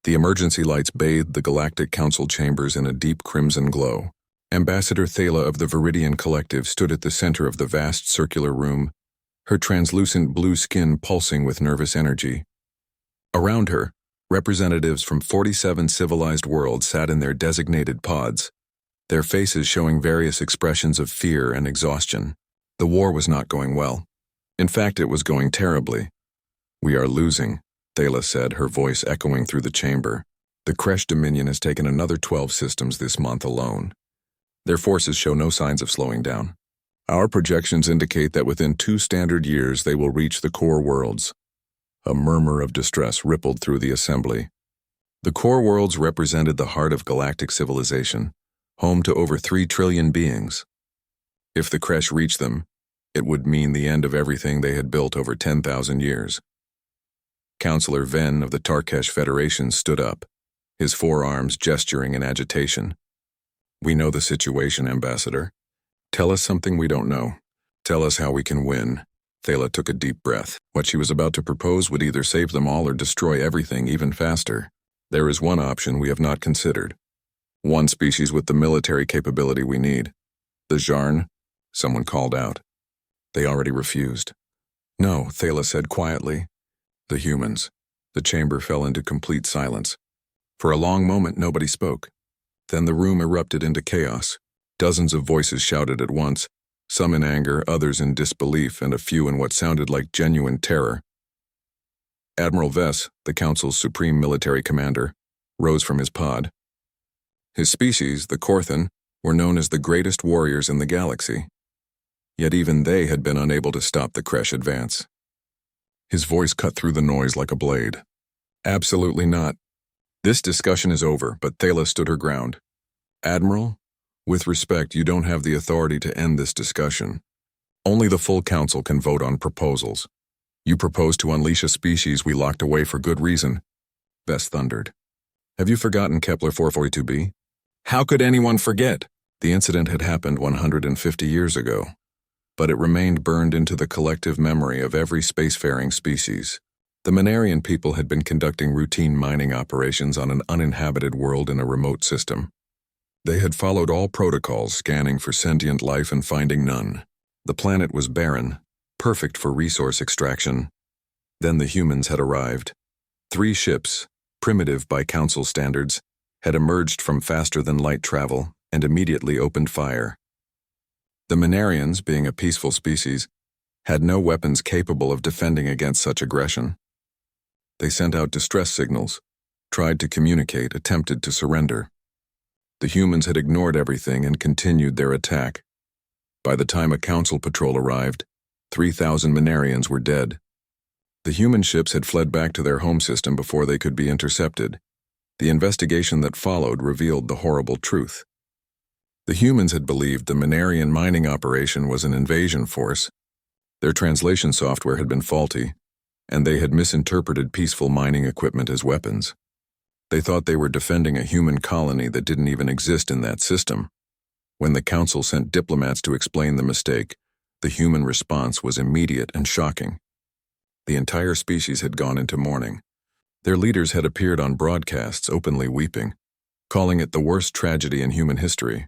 The emergency lights bathed the Galactic Council chambers in a deep crimson glow. Ambassador Thala of the Viridian Collective stood at the center of the vast circular room, her translucent blue skin pulsing with nervous energy. Around her, representatives from 47 civilized worlds sat in their designated pods, their faces showing various expressions of fear and exhaustion. The war was not going well. In fact, it was going terribly. "We are losing," Thala said, her voice echoing through the chamber. "The Kresh Dominion has taken another 12 systems this month alone. Their forces show no signs of slowing down. Our projections indicate that within 2 standard years they will reach the core worlds." A murmur of distress rippled through the assembly. The core worlds represented the heart of galactic civilization, home to over 3 trillion beings. If the Kresh reached them, it would mean the end of everything they had built over 10,000 years. Counselor Ven of the Tarkesh Federation stood up, his forearms gesturing in agitation. "We know the situation, Ambassador. Tell us something we don't know. Tell us how we can win." Thala took a deep breath. What she was about to propose would either save them all or destroy everything even faster. "There is one option we have not considered. One species with the military capability we need." "The Zharn?" someone called out. They already refused. "No," Thala said quietly. "The humans." The chamber fell into complete silence. For a long moment nobody spoke. Then the room erupted into chaos. Dozens of voices shouted at once, some in anger, others in disbelief, and a few in what sounded like genuine terror. Admiral Vess, the Council's supreme military commander, rose from his pod. His species, the Korthan, were known as the greatest warriors in the galaxy. Yet even they had been unable to stop the Kresh advance. His voice cut through the noise like a blade. "Absolutely not. This discussion is over," but Thala stood her ground. "Admiral, with respect, you don't have the authority to end this discussion. Only the full council can vote on proposals. You propose to unleash a species we locked away for good reason." Vess thundered. "Have you forgotten Kepler 442b? How could anyone forget? The incident had happened 150 years ago, but it remained burned into the collective memory of every spacefaring species. The Manarian people had been conducting routine mining operations on an uninhabited world in a remote system. They had followed all protocols, scanning for sentient life and finding none. The planet was barren, perfect for resource extraction. Then the humans had arrived. 3 ships, primitive by Council standards, had emerged from faster-than-light travel and immediately opened fire. The Manarians, being a peaceful species, had no weapons capable of defending against such aggression. They sent out distress signals, tried to communicate, attempted to surrender. The humans had ignored everything and continued their attack. By the time a council patrol arrived, 3,000 Manarians were dead. The human ships had fled back to their home system before they could be intercepted. The investigation that followed revealed the horrible truth. The humans had believed the Manarian mining operation was an invasion force. Their translation software had been faulty, and they had misinterpreted peaceful mining equipment as weapons. They thought they were defending a human colony that didn't even exist in that system. When the Council sent diplomats to explain the mistake, the human response was immediate and shocking. The entire species had gone into mourning. Their leaders had appeared on broadcasts openly weeping, calling it the worst tragedy in human history.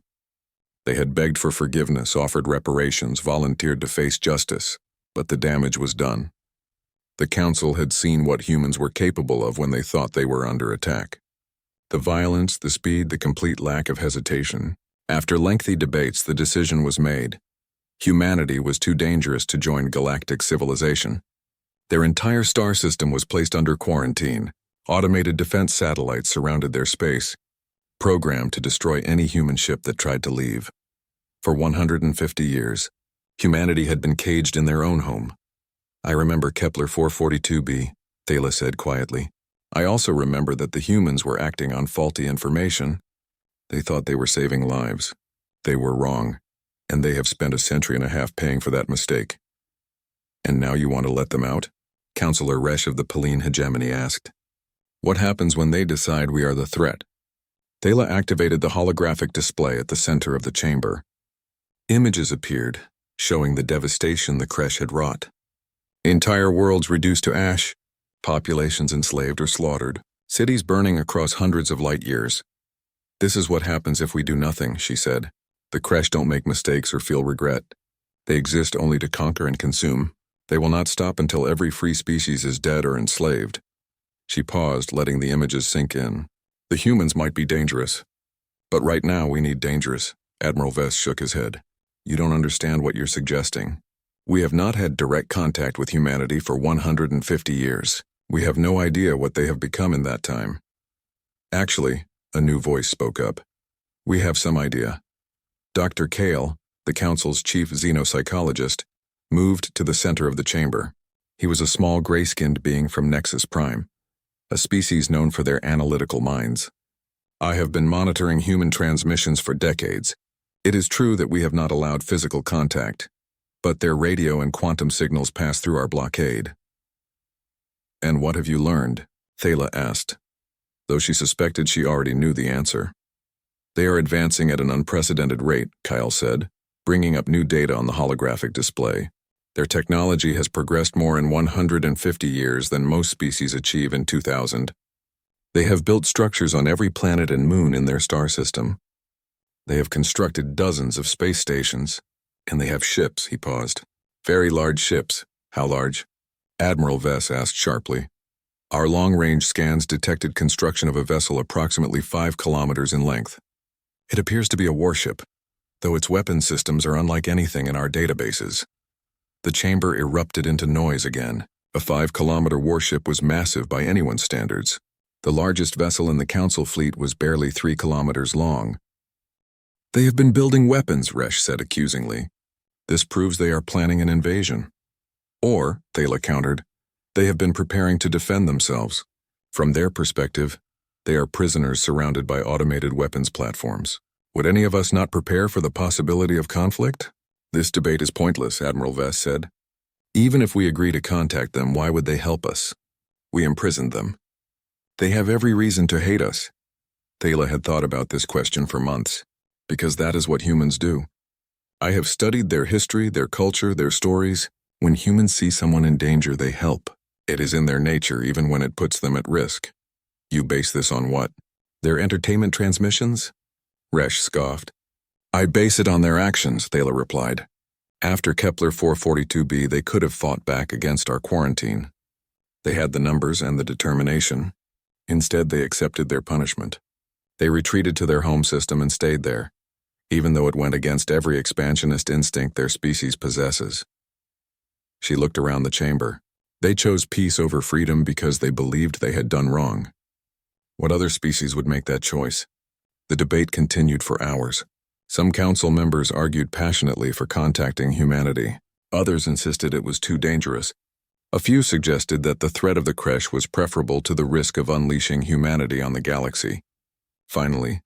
They had begged for forgiveness, offered reparations, volunteered to face justice, but the damage was done. The Council had seen what humans were capable of when they thought they were under attack. The violence, the speed, the complete lack of hesitation. After lengthy debates, the decision was made. Humanity was too dangerous to join galactic civilization. Their entire star system was placed under quarantine. Automated defense satellites surrounded their space, programmed to destroy any human ship that tried to leave. For 150 years, humanity had been caged in their own home. "I remember Kepler 442b, Thala said quietly. "I also remember that the humans were acting on faulty information. They thought they were saving lives. They were wrong, and they have spent a century and a half paying for that mistake." "And now you want to let them out?" Counselor Resh of the Paline hegemony asked. "What happens when they decide we are the threat?" Thala activated the holographic display at the center of the chamber. Images appeared, showing the devastation the Kresh had wrought. Entire worlds reduced to ash, populations enslaved or slaughtered, Cities burning across hundreds of light years. This is what happens if we do nothing, she said. The Kresh don't make mistakes or feel regret. They exist only to conquer and consume. They will not stop until every free species is dead or enslaved. She paused, letting the images sink in. The humans might be dangerous. But right now we need dangerous. Admiral Vest shook his head. You don't understand what you're suggesting. We have not had direct contact with humanity for 150 years. We have no idea what they have become in that time. Actually, a new voice spoke up. We have some idea. Dr. Kale, the Council's chief xenopsychologist, moved to the center of the chamber. He was a small gray-skinned being from Nexus Prime, a species known for their analytical minds. I have been monitoring human transmissions for decades. It is true that we have not allowed physical contact, but their radio and quantum signals pass through our blockade. And what have you learned? Thala asked, though she suspected she already knew the answer. They are advancing at an unprecedented rate, Kyle said, bringing up new data on the holographic display. Their technology has progressed more in 150 years than most species achieve in 2000. They have built structures on every planet and moon in their star system. They have constructed dozens of space stations, and they have ships, he paused. Very large ships. How large? Admiral Vess asked sharply. Our long-range scans detected construction of a vessel approximately 5 kilometers in length. It appears to be a warship, though its weapon systems are unlike anything in our databases. The chamber erupted into noise again. A 5-kilometer warship was massive by anyone's standards. The largest vessel in the Council fleet was barely 3 kilometers long. They have been building weapons, Resh said accusingly. This proves they are planning an invasion. Or, Thala countered, they have been preparing to defend themselves. From their perspective, they are prisoners surrounded by automated weapons platforms. Would any of us not prepare for the possibility of conflict? This debate is pointless, Admiral Vess said. Even if we agree to contact them, why would they help us? We imprisoned them. They have every reason to hate us. Thala had thought about this question for months, because that is what humans do. I have studied their history, their culture, their stories. When humans see someone in danger, they help. It is in their nature, even when it puts them at risk. You base this on what? Their entertainment transmissions? Resh scoffed. I base it on their actions, Thala replied. After Kepler 442b, they could have fought back against our quarantine. They had the numbers and the determination. Instead, they accepted their punishment. They retreated to their home system and stayed there, even though it went against every expansionist instinct their species possesses. She looked around the chamber. They chose peace over freedom because they believed they had done wrong. What other species would make that choice? The debate continued for hours. Some council members argued passionately for contacting humanity. Others insisted it was too dangerous. A few suggested that the threat of the Kresh was preferable to the risk of unleashing humanity on the galaxy. Finally,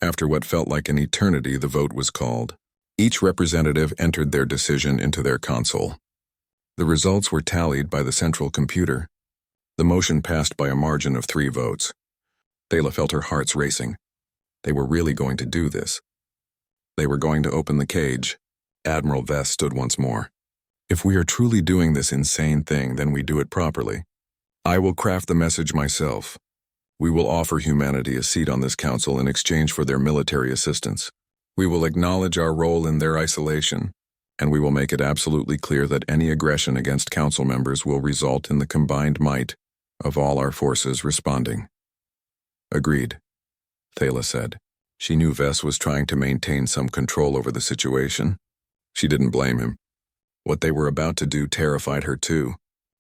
after what felt like an eternity, the vote was called. Each representative entered their decision into their console. The results were tallied by the central computer. The motion passed by a margin of 3 votes. Thala felt her hearts racing. They were really going to do this. They were going to open the cage. Admiral Vess stood once more. If we are truly doing this insane thing, then we do it properly. I will craft the message myself. We will offer humanity a seat on this council in exchange for their military assistance. We will acknowledge our role in their isolation, and we will make it absolutely clear that any aggression against council members will result in the combined might of all our forces responding. Agreed, Thala said. She knew Vess was trying to maintain some control over the situation. She didn't blame him. What they were about to do terrified her too.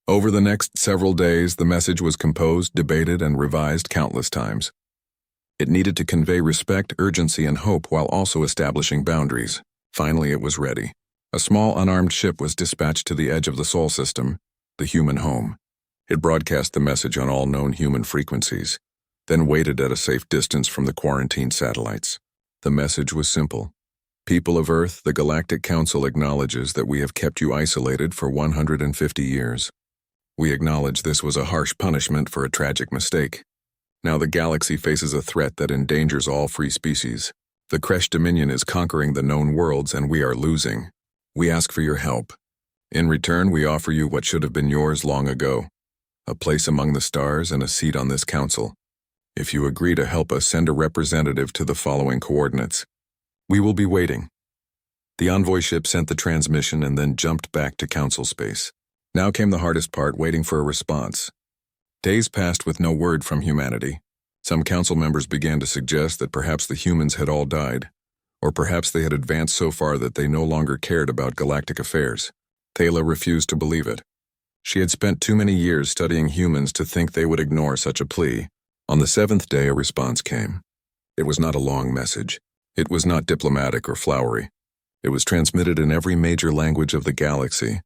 Over the next several days, the message was composed, debated, and revised countless times. It needed to convey respect, urgency, and hope while also establishing boundaries. Finally, it was ready. A small unarmed ship was dispatched to the edge of the Sol system, the human home. It broadcast the message on all known human frequencies, then waited at a safe distance from the quarantined satellites. The message was simple. People of Earth, the Galactic Council acknowledges that we have kept you isolated for 150 years. We acknowledge this was a harsh punishment for a tragic mistake. Now the galaxy faces a threat that endangers all free species. The Kresh Dominion is conquering the known worlds, and we are losing. We ask for your help. In return, we offer you what should have been yours long ago: a place among the stars and a seat on this council. If you agree to help us, send a representative to the following coordinates. We will be waiting. The envoy ship sent the transmission and then jumped back to council space. Now came the hardest part, waiting for a response. Days passed with no word from humanity. Some council members began to suggest that perhaps the humans had all died, or perhaps they had advanced so far that they no longer cared about galactic affairs. Thala refused to believe it. She had spent too many years studying humans to think they would ignore such a plea. On the 7th day, a response came. It was not a long message. It was not diplomatic or flowery. It was transmitted in every major language of the galaxy.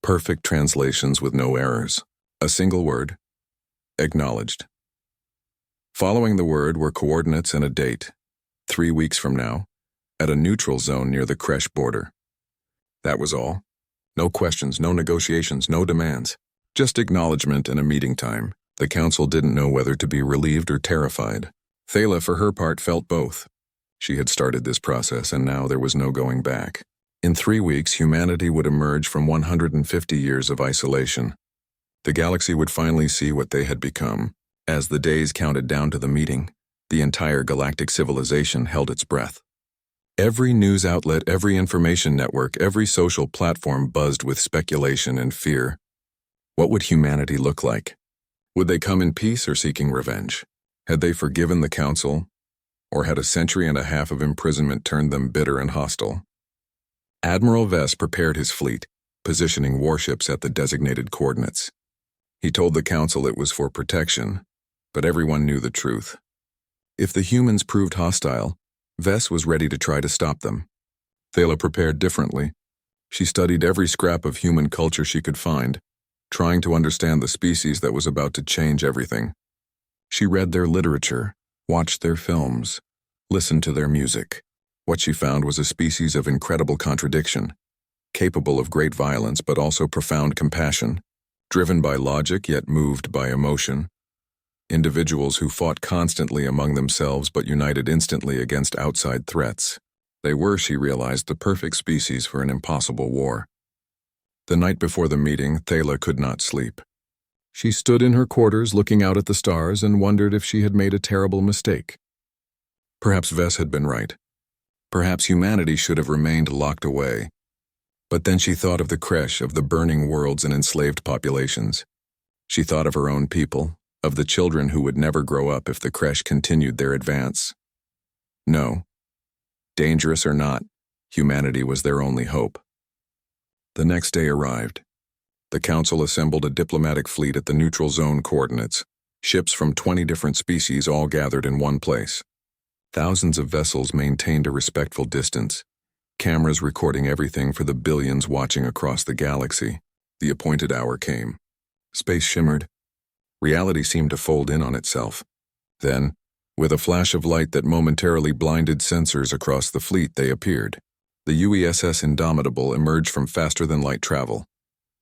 Perfect translations with no errors. A single word. Acknowledged. Following the word were coordinates and a date. 3 weeks from now, at a neutral zone near the Kresh border. That was all. No questions, no negotiations, no demands. Just acknowledgement and a meeting time. The council didn't know whether to be relieved or terrified. Thala, for her part, felt both. She had started this process, and now there was no going back. In 3 weeks, humanity would emerge from 150 years of isolation. The galaxy would finally see what they had become. As the days counted down to the meeting, the entire galactic civilization held its breath. Every news outlet, every information network, every social platform buzzed with speculation and fear. What would humanity look like? Would they come in peace or seeking revenge? Had they forgiven the council? Or had a century and a half of imprisonment turned them bitter and hostile? Admiral Vess prepared his fleet, positioning warships at the designated coordinates. He told the council it was for protection, but everyone knew the truth. If the humans proved hostile, Vess was ready to try to stop them. Thala prepared differently. She studied every scrap of human culture she could find, trying to understand the species that was about to change everything. She read their literature, watched their films, listened to their music. What she found was a species of incredible contradiction, capable of great violence but also profound compassion, driven by logic yet moved by emotion. Individuals who fought constantly among themselves but united instantly against outside threats. They were, she realized, the perfect species for an impossible war. The night before the meeting, Thala could not sleep. She stood in her quarters looking out at the stars and wondered if she had made a terrible mistake. Perhaps Vess had been right. Perhaps humanity should have remained locked away. But then she thought of the Kresh, of the burning worlds and enslaved populations. She thought of her own people, of the children who would never grow up if the Kresh continued their advance. No. Dangerous or not, humanity was their only hope. The next day arrived. The council assembled a diplomatic fleet at the neutral zone coordinates, ships from 20 different species all gathered in one place. Thousands of vessels maintained a respectful distance, cameras recording everything for the billions watching across the galaxy. The appointed hour came. Space shimmered. Reality seemed to fold in on itself. Then, with a flash of light that momentarily blinded sensors across the fleet, they appeared. The UESS Indomitable emerged from faster-than-light travel,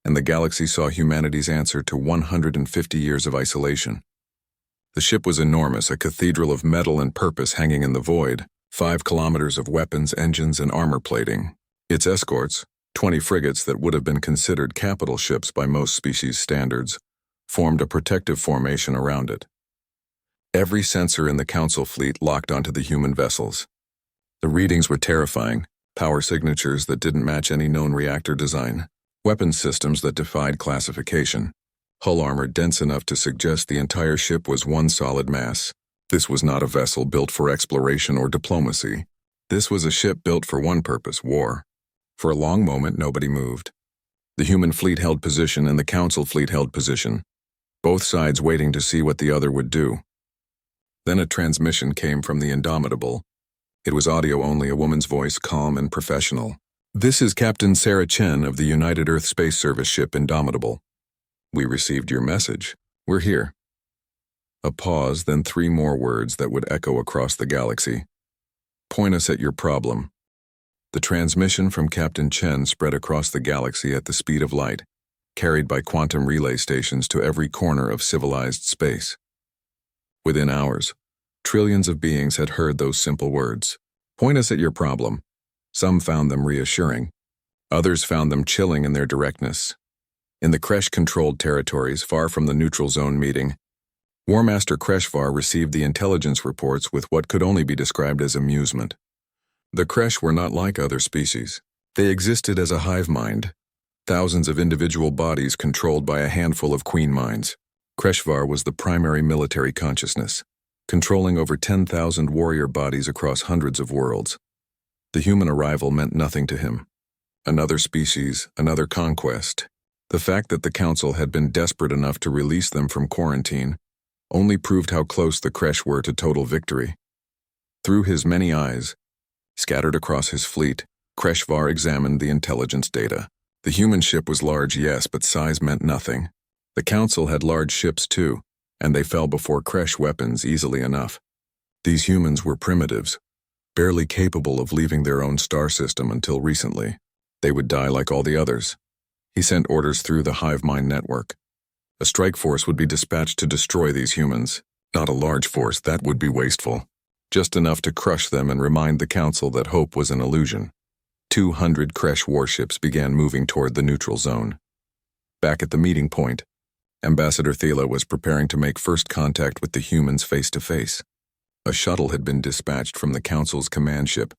and the galaxy saw humanity's answer to 150 years of isolation. The ship was enormous, a cathedral of metal and purpose hanging in the void, 5 kilometers of weapons, engines, and armor plating. Its escorts, 20 frigates that would have been considered capital ships by most species standards, formed a protective formation around it. Every sensor in the council fleet locked onto the human vessels. The readings were terrifying, power signatures that didn't match any known reactor design, weapons systems that defied classification, hull armor dense enough to suggest the entire ship was one solid mass. This was not a vessel built for exploration or diplomacy. This was a ship built for one purpose, war. For a long moment, nobody moved. The human fleet held position and the council fleet held position, both sides waiting to see what the other would do. Then a transmission came from the Indomitable. It was audio only, a woman's voice, calm and professional. "This is Captain Sarah Chen of the United Earth Space Service ship Indomitable. We received your message. We're here." A pause, then 3 more words that would echo across the galaxy. "Point us at your problem." The transmission from Captain Chen spread across the galaxy at the speed of light, carried by quantum relay stations to every corner of civilized space. Within hours, trillions of beings had heard those simple words. Point us at your problem. Some found them reassuring. Others found them chilling in their directness. In the Kresh-controlled territories far from the neutral zone meeting, War Master Kreshvar received the intelligence reports with what could only be described as amusement. The Kresh were not like other species. They existed as a hive mind, thousands of individual bodies controlled by a handful of queen minds. Kreshvar was the primary military consciousness, controlling over 10,000 warrior bodies across hundreds of worlds. The human arrival meant nothing to him. Another species, another conquest. The fact that the Council had been desperate enough to release them from quarantine only proved how close the Kresh were to total victory. Through his many eyes, scattered across his fleet, Kreshvar examined the intelligence data. The human ship was large, yes, but size meant nothing. The Council had large ships too, and they fell before Kresh weapons easily enough. These humans were primitives, barely capable of leaving their own star system until recently. They would die like all the others. He sent orders through the hive mind network. A strike force would be dispatched to destroy these humans. Not a large force, that would be wasteful. Just enough to crush them and remind the Council that hope was an illusion. 200 Kresh warships began moving toward the neutral zone. Back at the meeting point, Ambassador Thala was preparing to make first contact with the humans face-to-face. A shuttle had been dispatched from the Council's command ship,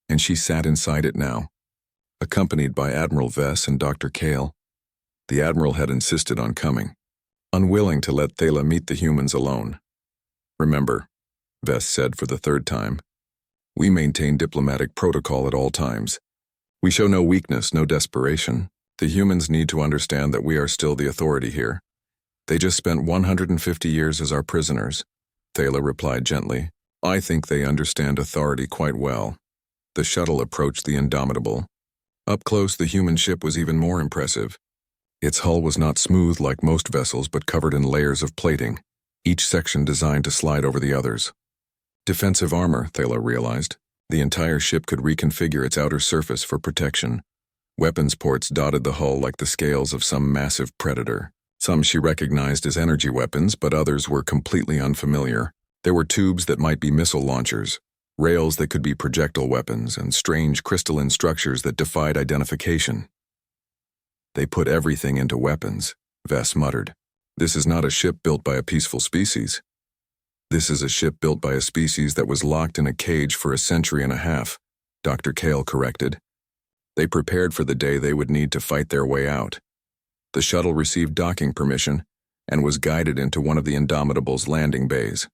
and she sat inside it now, accompanied by Admiral Vess and Dr. Kale. The Admiral had insisted on coming, unwilling to let Thala meet the humans alone. "Remember," Vess said for the third time, "we maintain diplomatic protocol at all times. We show no weakness, no desperation. The humans need to understand that we are still the authority here. They just spent 150 years as our prisoners." Thala replied gently, "I think they understand authority quite well." The shuttle approached the Indomitable. Up close, the human ship was even more impressive. Its hull was not smooth like most vessels, but covered in layers of plating, each section designed to slide over the others. Defensive armor, Thala realized. The entire ship could reconfigure its outer surface for protection. Weapons ports dotted the hull like the scales of some massive predator. Some she recognized as energy weapons, but others were completely unfamiliar. There were tubes that might be missile launchers, rails that could be projectile weapons, and strange crystalline structures that defied identification. "They put everything into weapons," Vess muttered. "This is not a ship built by a peaceful species. This is a ship built by a species that was locked in a cage for a century and a half," Dr. Kale corrected. "They prepared for the day they would need to fight their way out." The shuttle received docking permission and was guided into one of the Indomitable's landing bays.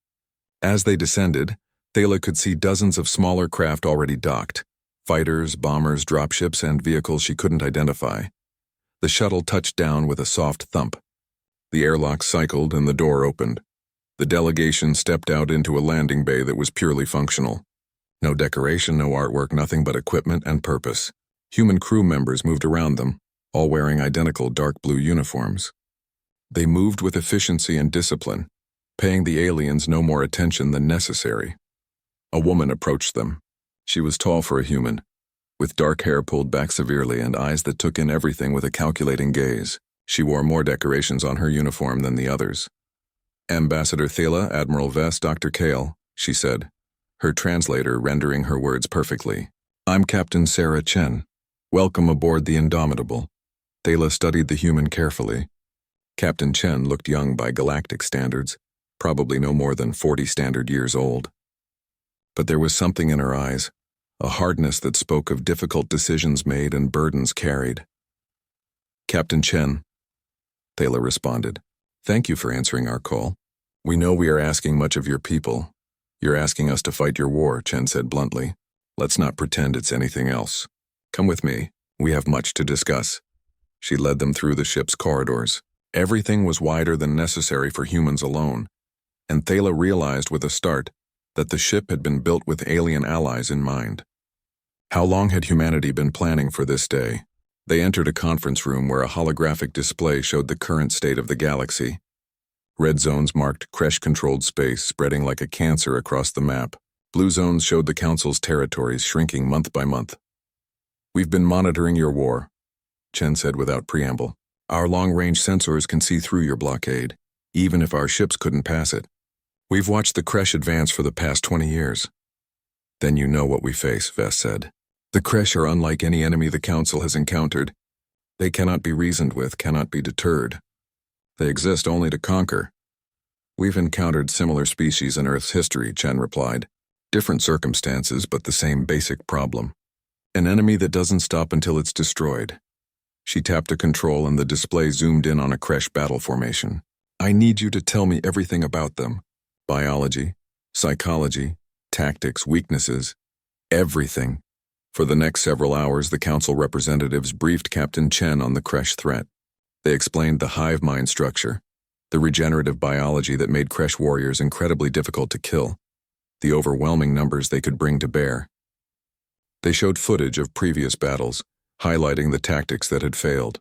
As they descended, Thala could see dozens of smaller craft already docked, fighters, bombers, dropships, and vehicles she couldn't identify. The shuttle touched down with a soft thump. The airlock cycled and the door opened. The delegation stepped out into a landing bay that was purely functional. No decoration, no artwork, nothing but equipment and purpose. Human crew members moved around them, all wearing identical dark blue uniforms. They moved with efficiency and discipline, paying the aliens no more attention than necessary. A woman approached them. She was tall for a human, with dark hair pulled back severely and eyes that took in everything with a calculating gaze. She wore more decorations on her uniform than the others. "Ambassador Thala, Admiral Vess, Dr. Kale," she said, her translator rendering her words perfectly. "I'm Captain Sarah Chen. Welcome aboard the Indomitable." Thala studied the human carefully. Captain Chen looked young by galactic standards, probably no more than 40 standard years old. But there was something in her eyes, a hardness that spoke of difficult decisions made and burdens carried. "Captain Chen," Thala responded, "thank you for answering our call. We know we are asking much of your people. You're asking us to fight your war," Chen said bluntly. "Let's not pretend it's anything else. Come with me. We have much to discuss." She led them through the ship's corridors. Everything was wider than necessary for humans alone, and Thala realized with a start that the ship had been built with alien allies in mind. How long had humanity been planning for this day? They entered a conference room where a holographic display showed the current state of the galaxy. Red zones marked Kresh-controlled space spreading like a cancer across the map. Blue zones showed the Council's territories shrinking month by month. "We've been monitoring your war," Chen said without preamble. "Our long-range sensors can see through your blockade, even if our ships couldn't pass it. We've watched the Kresh advance for the past 20 years. "Then you know what we face," Vess said. "The Kresh are unlike any enemy the Council has encountered. They cannot be reasoned with, cannot be deterred. They exist only to conquer. We've encountered similar species in Earth's history, Chen replied. Different circumstances, but the same basic problem. An enemy that doesn't stop until it's destroyed. She tapped a control and the display zoomed in on a Kresh battle formation. I need you to tell me everything about them. Biology, psychology, tactics, weaknesses, everything. For the next several hours, the council representatives briefed Captain Chen on the Kresh threat. They explained the hive mind structure, the regenerative biology that made Kresh warriors incredibly difficult to kill, the overwhelming numbers they could bring to bear. They showed footage of previous battles, highlighting the tactics that had failed.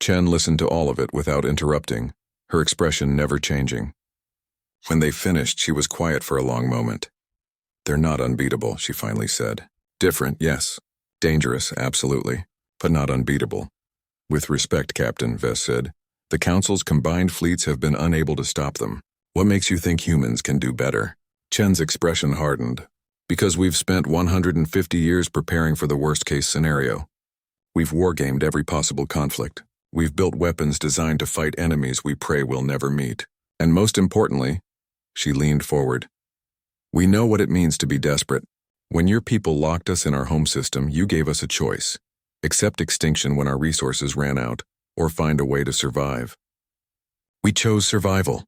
Chen listened to all of it without interrupting, her expression never changing. When they finished, she was quiet for a long moment. They're not unbeatable, she finally said. Different, yes. Dangerous, absolutely, but not unbeatable. With respect, Captain, Vess said. The Council's combined fleets have been unable to stop them. What makes you think humans can do better? Chen's expression hardened. Because we've spent 150 years preparing for the worst-case scenario. We've wargamed every possible conflict. We've built weapons designed to fight enemies we pray we'll never meet. And most importantly, she leaned forward. We know what it means to be desperate. When your people locked us in our home system, you gave us a choice. Accept extinction when our resources ran out, or find a way to survive. We chose survival.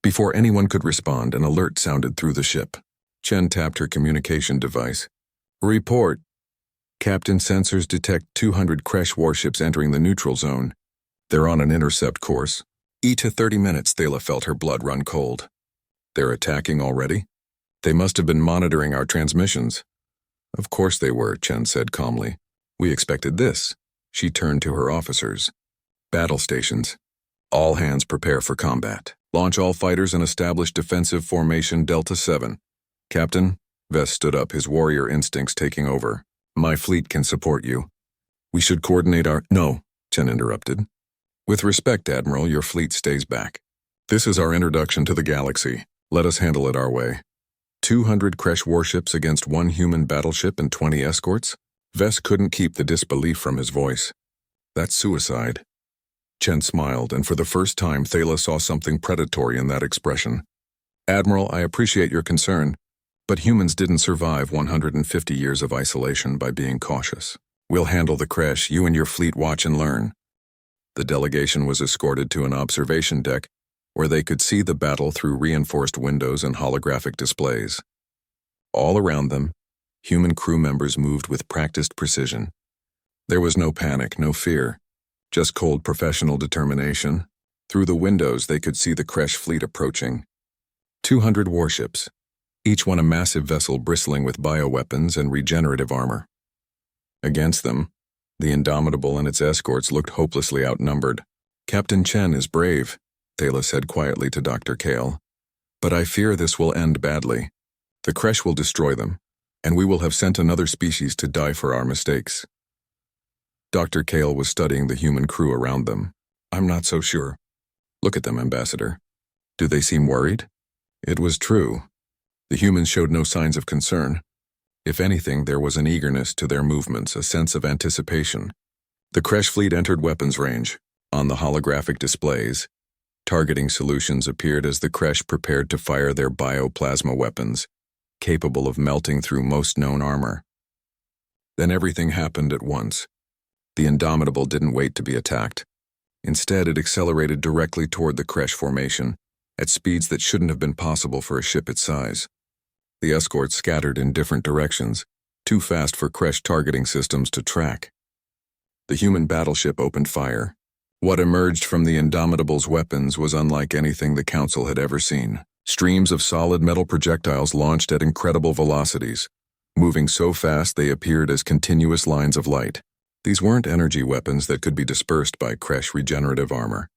Before anyone could respond, an alert sounded through the ship. Chen tapped her communication device. Report. Captain, sensors detect 200 Kresh warships entering the neutral zone. They're on an intercept course. To 30 minutes, Thala felt her blood run cold. They're attacking already? They must have been monitoring our transmissions. Of course they were, Chen said calmly. We expected this. She turned to her officers. Battle stations. All hands prepare for combat. Launch all fighters and establish defensive formation Delta 7. Captain, Vess stood up, his warrior instincts taking over. My fleet can support you. We should coordinate our— No, Chen interrupted. With respect, Admiral, your fleet stays back. This is our introduction to the galaxy. Let us handle it our way. 200 Kresh warships against 1 human battleship and 20 escorts? Vess couldn't keep the disbelief from his voice. That's suicide. Chen smiled, and for the first time Thala saw something predatory in that expression. Admiral, I appreciate your concern, but humans didn't survive 150 years of isolation by being cautious. We'll handle the Kresh, you and your fleet watch and learn. The delegation was escorted to an observation deck where they could see the battle through reinforced windows and holographic displays. All around them, human crew members moved with practiced precision. There was no panic, no fear, just cold professional determination. Through the windows, they could see the Kresh fleet approaching. 200 warships, each one a massive vessel bristling with bioweapons and regenerative armor. Against them, the Indomitable and its escorts looked hopelessly outnumbered. Captain Chen is brave, Thala said quietly to Dr. Kale. But I fear this will end badly. The Kresh will destroy them, and we will have sent another species to die for our mistakes. Dr. Kale was studying the human crew around them. I'm not so sure. Look at them, Ambassador. Do they seem worried? It was true. The humans showed no signs of concern. If anything, there was an eagerness to their movements, a sense of anticipation. The Kresh fleet entered weapons range. On the holographic displays, targeting solutions appeared as the Kresh prepared to fire their bioplasma weapons, capable of melting through most known armor. Then everything happened at once. The Indomitable didn't wait to be attacked. Instead, it accelerated directly toward the Kresh formation, at speeds that shouldn't have been possible for a ship its size. The escorts scattered in different directions, too fast for Kresh targeting systems to track. The human battleship opened fire. What emerged from the Indomitable's weapons was unlike anything the Council had ever seen. Streams of solid metal projectiles launched at incredible velocities. Moving so fast they appeared as continuous lines of light. These weren't energy weapons that could be dispersed by Kresh regenerative armor.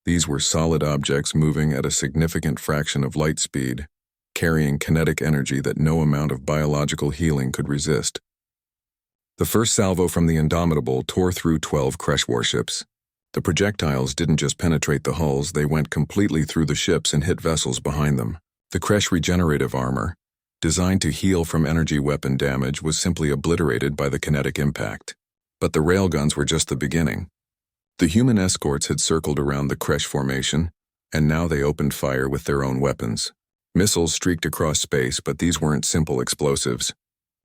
These were solid objects moving at a significant fraction of light speed, carrying kinetic energy that no amount of biological healing could resist. The first salvo from the Indomitable tore through 12 Kresh warships. The projectiles didn't just penetrate the hulls, they went completely through the ships and hit vessels behind them. The Kresh regenerative armor, designed to heal from energy weapon damage, was simply obliterated by the kinetic impact. But the railguns were just the beginning. The human escorts had circled around the Kresh formation, and now they opened fire with their own weapons. Missiles streaked across space, but these weren't simple explosives.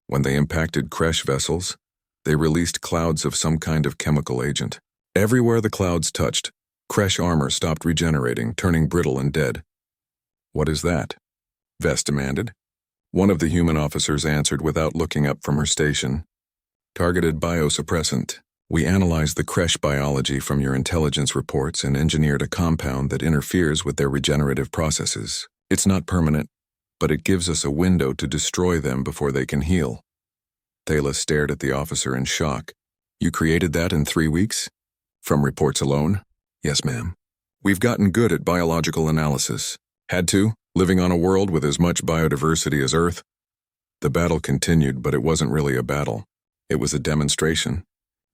When they impacted crash vessels, they released clouds of some kind of chemical agent. Everywhere the clouds touched, crash armor stopped regenerating, turning brittle and dead. "What is that?" Vess demanded. One of the human officers answered without looking up from her station. "Targeted biosuppressant. We analyzed the crash biology from your intelligence reports and engineered a compound that interferes with their regenerative processes. It's not permanent, but it gives us a window to destroy them before they can heal." Thala stared at the officer in shock. "You created that in 3 weeks? From reports alone?" "Yes, ma'am. We've gotten good at biological analysis. Had to, living on a world with as much biodiversity as Earth." The battle continued, but it wasn't really a battle. It was a demonstration.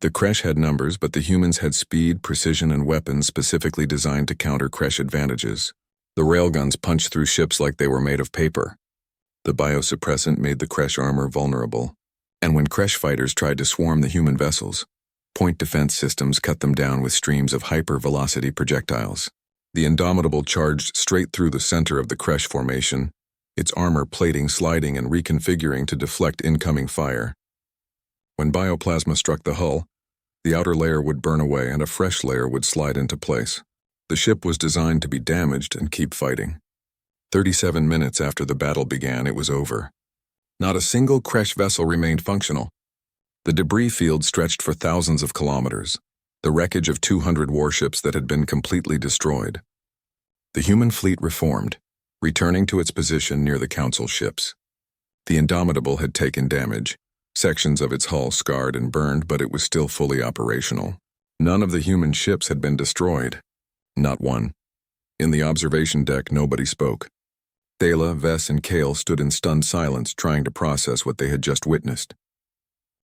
The Kresh had numbers, but the humans had speed, precision, and weapons specifically designed to counter Kresh advantages. The railguns punched through ships like they were made of paper. The biosuppressant made the Kresh armor vulnerable. And when Kresh fighters tried to swarm the human vessels, point defense systems cut them down with streams of hyper-velocity projectiles. The Indomitable charged straight through the center of the Kresh formation, its armor plating sliding and reconfiguring to deflect incoming fire. When bioplasma struck the hull, the outer layer would burn away and a fresh layer would slide into place. The ship was designed to be damaged and keep fighting. 37 minutes after the battle began, it was over. Not a single Kresh vessel remained functional. The debris field stretched for thousands of kilometers, the wreckage of 200 warships that had been completely destroyed. The human fleet reformed, returning to its position near the Council ships. The Indomitable had taken damage, sections of its hull scarred and burned, but it was still fully operational. None of the human ships had been destroyed. Not one. In the observation deck, nobody spoke. Thala, Vess, and Kale stood in stunned silence, trying to process what they had just witnessed.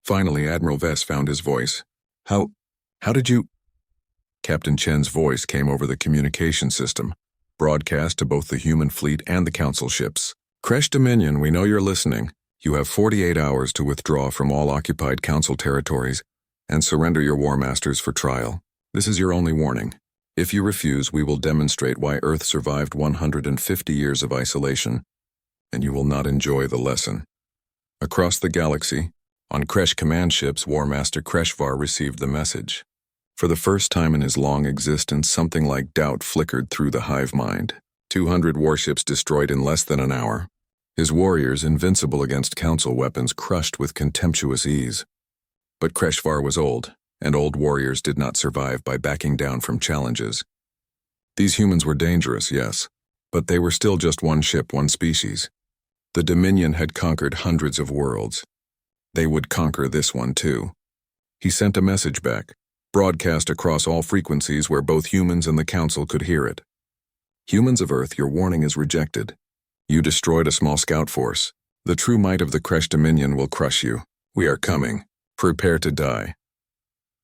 Finally, Admiral Vess found his voice. How did you—" Captain Chen's voice came over the communication system, broadcast to both the human fleet and the Council ships. "Kresh Dominion, we know you're listening. You have 48 hours to withdraw from all occupied Council territories and surrender your War Masters for trial. This is your only warning. If you refuse, we will demonstrate why Earth survived 150 years of isolation, and you will not enjoy the lesson." Across the galaxy, on Kresh command ships, War Master Kreshvar received the message. For the first time in his long existence, something like doubt flickered through the hive mind. 200 warships destroyed in less than an hour. His warriors, invincible against Council weapons, crushed with contemptuous ease. But Kreshvar was old, and old warriors did not survive by backing down from challenges. These humans were dangerous, yes, but they were still just one ship, one species. The Dominion had conquered hundreds of worlds. They would conquer this one too. He sent a message back, broadcast across all frequencies where both humans and the Council could hear it. "Humans of Earth, your warning is rejected. You destroyed a small scout force. The true might of the Kresh Dominion will crush you. We are coming. Prepare to die."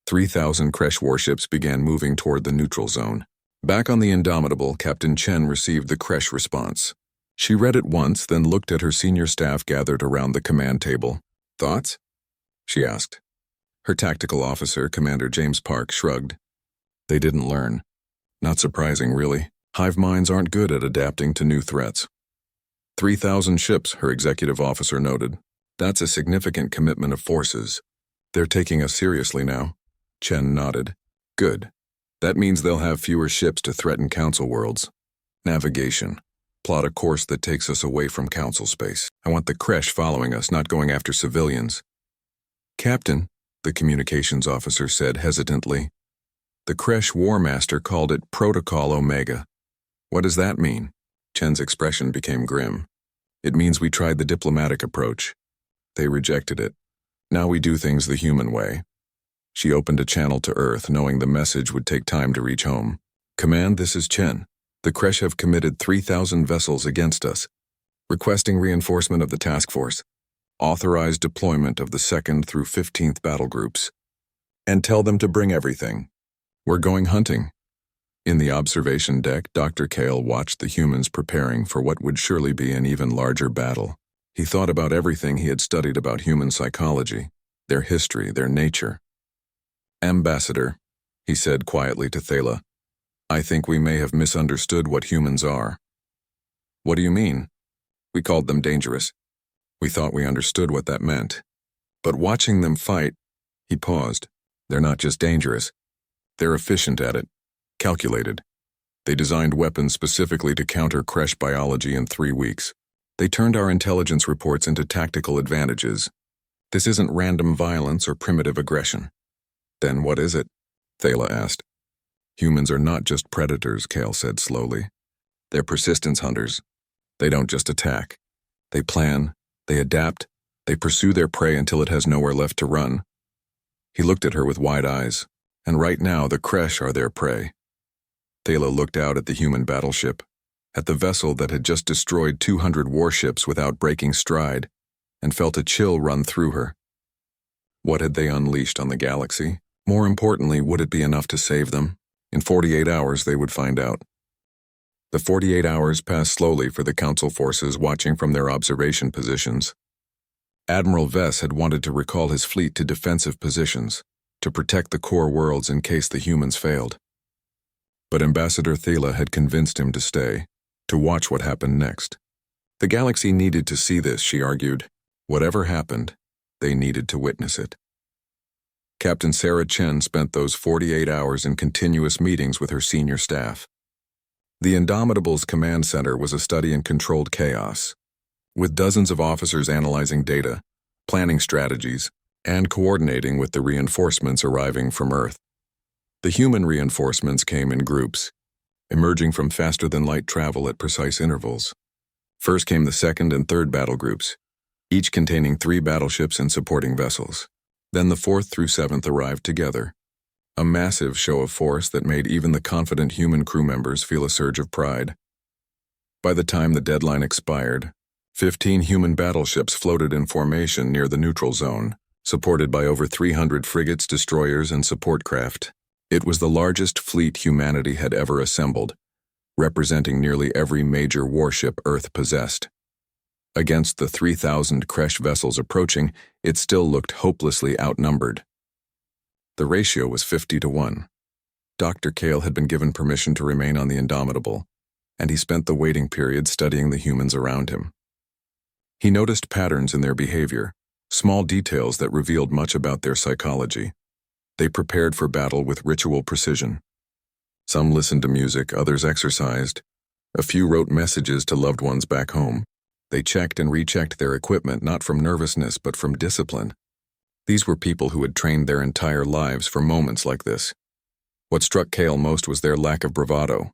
3,000 Kresh warships began moving toward the neutral zone. Back on the Indomitable, Captain Chen received the Kresh response. She read it once, then looked at her senior staff gathered around the command table. "Thoughts?" she asked. Her tactical officer, Commander James Park, shrugged. They didn't learn. Not surprising, really. Hive minds aren't good at adapting to new threats. 3,000 ships, her executive officer noted. That's a significant commitment of forces. They're taking us seriously now. Chen nodded. Good. That means they'll have fewer ships to threaten Council worlds. Navigation. Plot a course that takes us away from Council space. I want the Kresh following us, not going after civilians. Captain, the communications officer said hesitantly. The Kresh War Master called it Protocol Omega. What does that mean? Chen's expression became grim. It means we tried the diplomatic approach. They rejected it. Now we do things the human way. She opened a channel to Earth, knowing the message would take time to reach home. Command, this is Chen. The Kresh have committed 3,000 vessels against us. Requesting reinforcement of the task force. Authorized deployment of the 2nd through 15th battle groups. And tell them to bring everything. We're going hunting. In the observation deck, Dr. Kale watched the humans preparing for what would surely be an even larger battle. He thought about everything he had studied about human psychology, their history, their nature. Ambassador, he said quietly to Thala, I think we may have misunderstood what humans are. What do you mean? We called them dangerous. We thought we understood what that meant. But watching them fight, he paused. They're not just dangerous. They're efficient at it, calculated. They designed weapons specifically to counter Kresh biology in 3 weeks. They turned our intelligence reports into tactical advantages. This isn't random violence or primitive aggression. Then what is it? Thala asked. Humans are not just predators, Kale said slowly. They're persistence hunters. They don't just attack. They plan, they adapt, they pursue their prey until it has nowhere left to run. He looked at her with wide eyes, and right now the Kresh are their prey. Thala looked out at the human battleship, at the vessel that had just destroyed 200 warships without breaking stride, and felt a chill run through her. What had they unleashed on the galaxy? More importantly, would it be enough to save them? In 48 hours, they would find out. The 48 hours passed slowly for the Council forces watching from their observation positions. Admiral Vess had wanted to recall his fleet to defensive positions, to protect the core worlds in case the humans failed. But Ambassador Thala had convinced him to stay, to watch what happened next. The galaxy needed to see this, she argued. Whatever happened, they needed to witness it. Captain Sarah Chen spent those 48 hours in continuous meetings with her senior staff. The Indomitable's command center was a study in controlled chaos, with dozens of officers analyzing data, planning strategies, and coordinating with the reinforcements arriving from Earth. The human reinforcements came in groups, emerging from faster-than-light travel at precise intervals. First came the second and third battle groups, each containing 3 battleships and supporting vessels. Then the 4th through 7th arrived together, a massive show of force that made even the confident human crew members feel a surge of pride. By the time the deadline expired, 15 human battleships floated in formation near the neutral zone, supported by over 300 frigates, destroyers, and support craft. It was the largest fleet humanity had ever assembled, representing nearly every major warship Earth possessed. Against the 3,000 Kresh vessels approaching, it still looked hopelessly outnumbered. The ratio was 50-1. Dr. Kale had been given permission to remain on the Indomitable, and he spent the waiting period studying the humans around him. He noticed patterns in their behavior, small details that revealed much about their psychology. They prepared for battle with ritual precision. Some listened to music, others exercised. A few wrote messages to loved ones back home. They checked and rechecked their equipment not from nervousness but from discipline. These were people who had trained their entire lives for moments like this. What struck Kale most was their lack of bravado.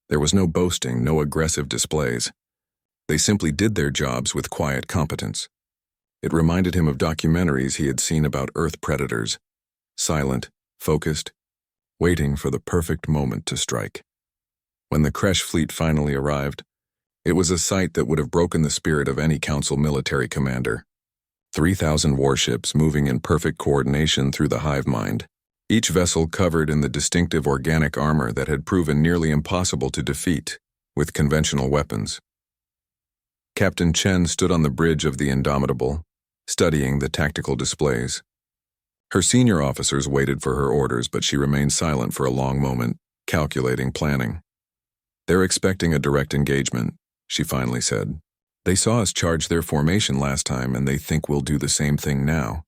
There was no boasting, no aggressive displays. They simply did their jobs with quiet competence. It reminded him of documentaries he had seen about Earth predators, silent, focused, waiting for the perfect moment to strike. When the Kresh fleet finally arrived, it was a sight that would have broken the spirit of any Council military commander. 3,000 warships moving in perfect coordination through the hive mind, each vessel covered in the distinctive organic armor that had proven nearly impossible to defeat with conventional weapons. Captain Chen stood on the bridge of the Indomitable, studying the tactical displays. Her senior officers waited for her orders, but she remained silent for a long moment, calculating, planning. "They're expecting a direct engagement," she finally said. "They saw us charge their formation last time, and they think we'll do the same thing now."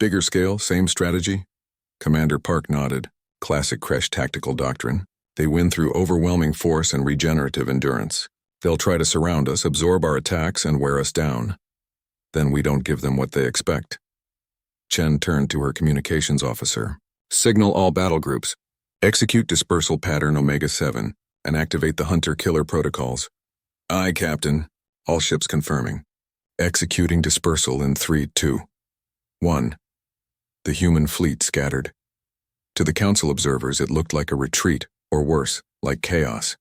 "Bigger scale, same strategy?" Commander Park nodded. "Classic Kresh tactical doctrine. They win through overwhelming force and regenerative endurance. They'll try to surround us, absorb our attacks, and wear us down. Then we don't give them what they expect." Chen turned to her communications officer. "Signal all battle groups. Execute dispersal pattern Omega-7 and activate the hunter-killer protocols." "Aye, Captain." All ships confirming. Executing dispersal in 3, 2, 1. The human fleet scattered. To the Council observers, it looked like a retreat, or worse, like chaos.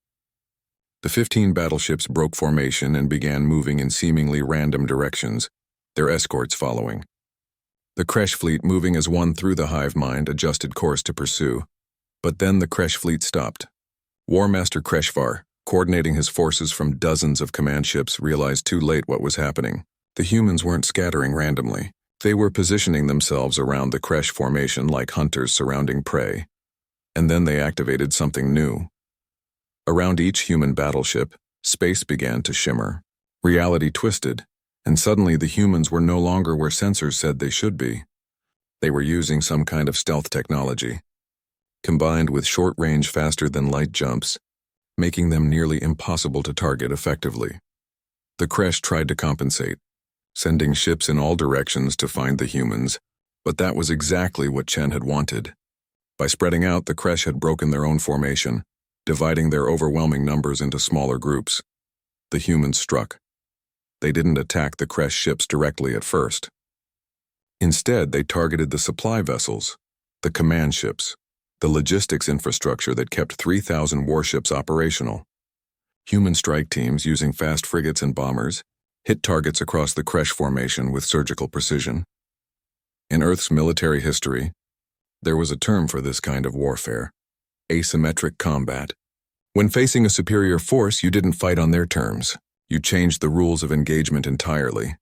The 15 battleships broke formation and began moving in seemingly random directions, their escorts following. The Kresh fleet, moving as one through the hive mind, adjusted course to pursue. But then the Kresh fleet stopped. War Master Kreshvar, coordinating his forces from dozens of command ships, realized too late what was happening. The humans weren't scattering randomly. They were positioning themselves around the Kresh formation like hunters surrounding prey. And then they activated something new. Around each human battleship, space began to shimmer. Reality twisted, and suddenly the humans were no longer where sensors said they should be. They were using some kind of stealth technology, combined with short-range faster-than-light jumps, making them nearly impossible to target effectively. The Kresh tried to compensate, sending ships in all directions to find the humans, but that was exactly what Chen had wanted. By spreading out, the Kresh had broken their own formation, dividing their overwhelming numbers into smaller groups. The humans struck. They didn't attack the Kresh ships directly at first. Instead, they targeted the supply vessels, the command ships, the logistics infrastructure that kept 3,000 warships operational. Human strike teams using fast frigates and bombers hit targets across the Kresh formation with surgical precision. In Earth's military history, there was a term for this kind of warfare: asymmetric combat. When facing a superior force, you didn't fight on their terms. You changed the rules of engagement entirely.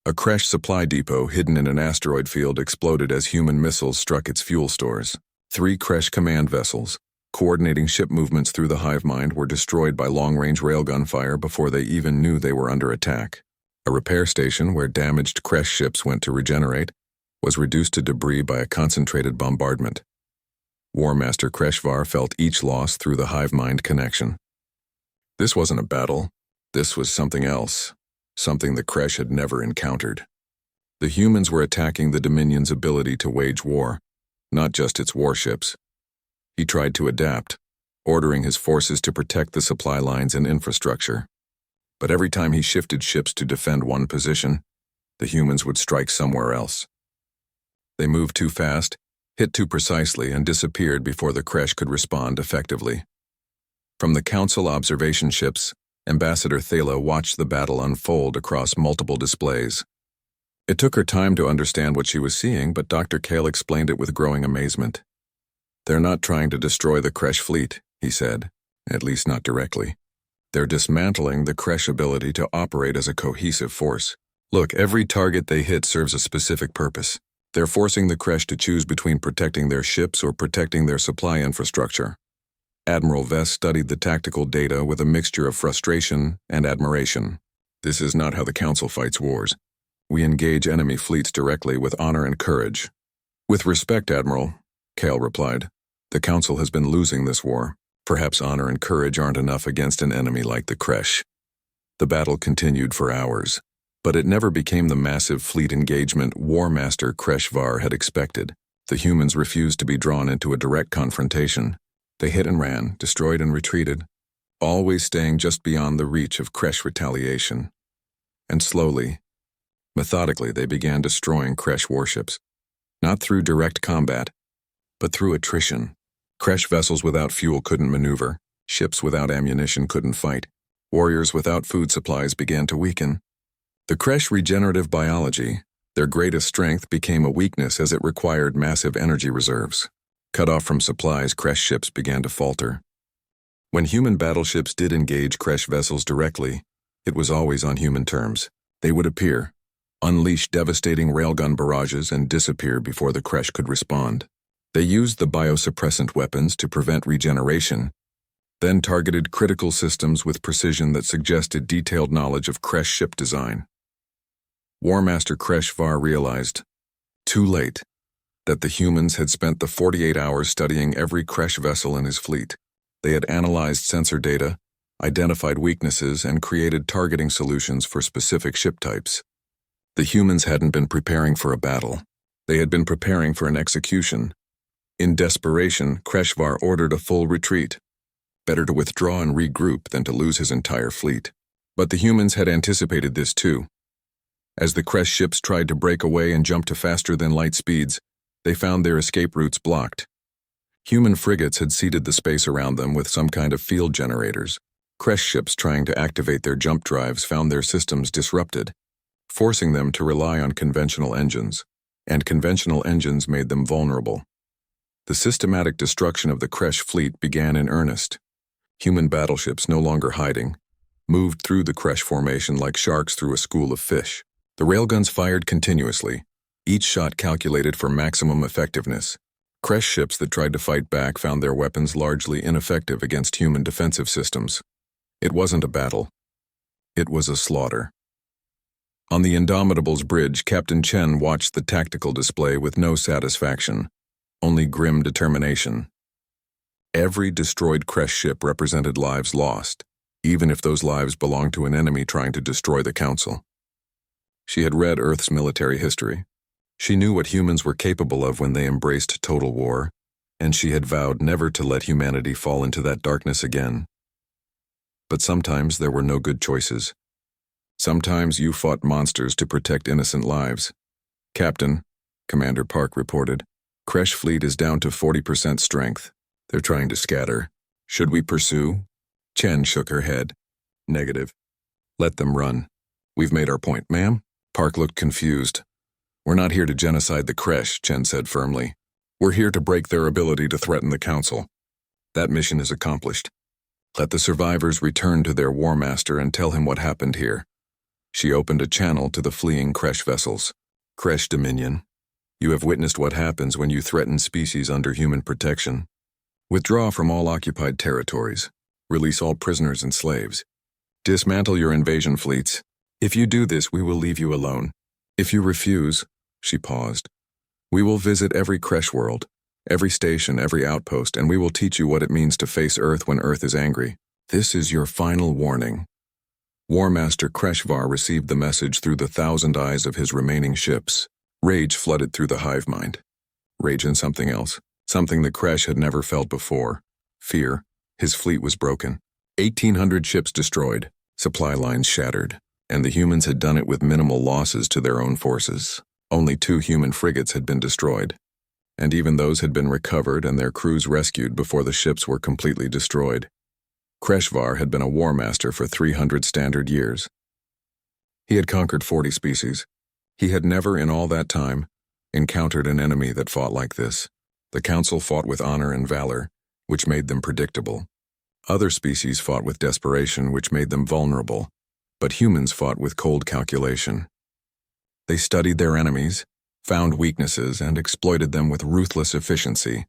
A Kresh supply depot hidden in an asteroid field exploded as human missiles struck its fuel stores. 3 Kresh command vessels, coordinating ship movements through the hive mind, were destroyed by long-range railgun fire before they even knew they were under attack. A repair station where damaged Kresh ships went to regenerate was reduced to debris by a concentrated bombardment. War Master Kreshvar felt each loss through the hive mind connection. This wasn't a battle. This was something else, something the Kresh had never encountered. The humans were attacking the Dominion's ability to wage war, not just its warships. He tried to adapt, ordering his forces to protect the supply lines and infrastructure. But every time he shifted ships to defend one position, the humans would strike somewhere else. They moved too fast, hit too precisely, and disappeared before the Kresh could respond effectively. From the Council observation ships, Ambassador Thala watched the battle unfold across multiple displays. It took her time to understand what she was seeing, but Dr. Kale explained it with growing amazement. "They're not trying to destroy the Kresh fleet," he said, "at least not directly. They're dismantling the Kresh ability to operate as a cohesive force. Look, every target they hit serves a specific purpose. They're forcing the Kresh to choose between protecting their ships or protecting their supply infrastructure." Admiral Vess studied the tactical data with a mixture of frustration and admiration. "This is not how the Council fights wars. We engage enemy fleets directly with honor and courage." "With respect, Admiral," Kale replied, "the Council has been losing this war. Perhaps honor and courage aren't enough against an enemy like the Kresh." The battle continued for hours, but it never became the massive fleet engagement War Master Kreshvar had expected. The humans refused to be drawn into a direct confrontation. They hit and ran, destroyed and retreated, always staying just beyond the reach of Kresh retaliation. And slowly, methodically, they began destroying Kresh warships, not through direct combat, but through attrition. Kresh vessels without fuel couldn't maneuver, ships without ammunition couldn't fight, warriors without food supplies began to weaken. The Kresh regenerative biology, their greatest strength, became a weakness as it required massive energy reserves. Cut off from supplies, Kresh ships began to falter. When human battleships did engage Kresh vessels directly, it was always on human terms. They would appear, unleash devastating railgun barrages, and disappear before the Kresh could respond. They used the biosuppressant weapons to prevent regeneration, then targeted critical systems with precision that suggested detailed knowledge of Kresh ship design. War Master Kreshvar realized, too late, that the humans had spent the 48 hours studying every Kresh vessel in his fleet. They had analyzed sensor data, identified weaknesses, and created targeting solutions for specific ship types. The humans hadn't been preparing for a battle. They had been preparing for an execution. In desperation, Kreshvar ordered a full retreat. Better to withdraw and regroup than to lose his entire fleet. But the humans had anticipated this too. As the Kresh ships tried to break away and jump to faster-than-light speeds, they found their escape routes blocked. Human frigates had seeded the space around them with some kind of field generators. Kresh ships trying to activate their jump drives found their systems disrupted, forcing them to rely on conventional engines, and conventional engines made them vulnerable. The systematic destruction of the Kresh fleet began in earnest. Human battleships, no longer hiding, moved through the Kresh formation like sharks through a school of fish. The railguns fired continuously, each shot calculated for maximum effectiveness. Kresh ships that tried to fight back found their weapons largely ineffective against human defensive systems. It wasn't a battle. It was a slaughter. On the Indomitable's bridge, Captain Chen watched the tactical display with no satisfaction, only grim determination. Every destroyed Kresh ship represented lives lost, even if those lives belonged to an enemy trying to destroy the Council. She had read Earth's military history. She knew what humans were capable of when they embraced total war, and she had vowed never to let humanity fall into that darkness again. But sometimes there were no good choices. Sometimes you fought monsters to protect innocent lives. Captain, Commander Park reported, Kresh fleet is down to 40% strength. They're trying to scatter. Should we pursue? Chen shook her head. Negative. Let them run. We've made our point, ma'am. Park looked confused. We're not here to genocide the Kresh, Chen said firmly. We're here to break their ability to threaten the Council. That mission is accomplished. Let the survivors return to their war master and tell him what happened here. She opened a channel to the fleeing Kresh vessels. Kresh Dominion, you have witnessed what happens when you threaten species under human protection. Withdraw from all occupied territories. Release all prisoners and slaves. Dismantle your invasion fleets. If you do this, we will leave you alone. If you refuse, she paused, we will visit every Kresh world, every station, every outpost, and we will teach you what it means to face Earth when Earth is angry. This is your final warning. War Master Kreshvar received the message through the 1,000 eyes of his remaining ships. Rage flooded through the hive mind. Rage and something else, something the Kresh had never felt before. Fear. His fleet was broken. 1,800 ships destroyed, supply lines shattered, and the humans had done it with minimal losses to their own forces. Only 2 human frigates had been destroyed, and even those had been recovered and their crews rescued before the ships were completely destroyed. Kreshvar had been a war master for 300 standard years. He had conquered 40 species. He had never in all that time encountered an enemy that fought like this. The Council fought with honor and valor, which made them predictable. Other species fought with desperation, which made them vulnerable. But humans fought with cold calculation. They studied their enemies, found weaknesses, and exploited them with ruthless efficiency.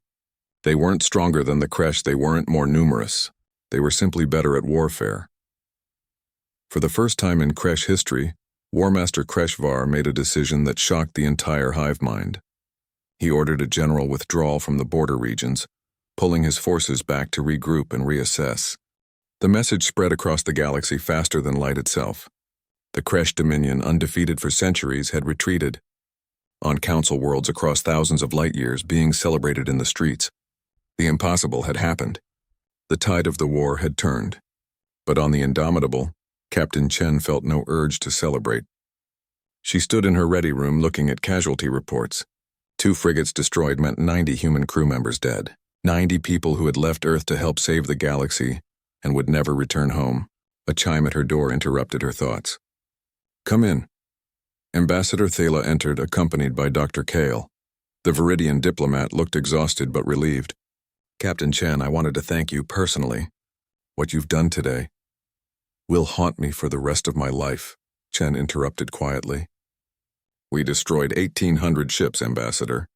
They weren't stronger than the Kresh, they weren't more numerous. They were simply better at warfare. For the first time in Kresh history, War Master Kreshvar made a decision that shocked the entire hive mind. He ordered a general withdrawal from the border regions, pulling his forces back to regroup and reassess. The message spread across the galaxy faster than light itself. The Kresh Dominion, undefeated for centuries, had retreated. On Council worlds across thousands of light years being celebrated in the streets. The impossible had happened. The tide of the war had turned. But on the Indomitable, Captain Chen felt no urge to celebrate. She stood in her ready room looking at casualty reports. 2 frigates destroyed meant 90 human crew members dead. 90 people who had left Earth to help save the galaxy and would never return home. A chime at her door interrupted her thoughts. Come in. Ambassador Thala entered, accompanied by Dr. Kale. The Viridian diplomat looked exhausted but relieved. Captain Chen, I wanted to thank you personally. What you've done today will haunt me for the rest of my life, Chen interrupted quietly. We destroyed 1,800 ships, Ambassador.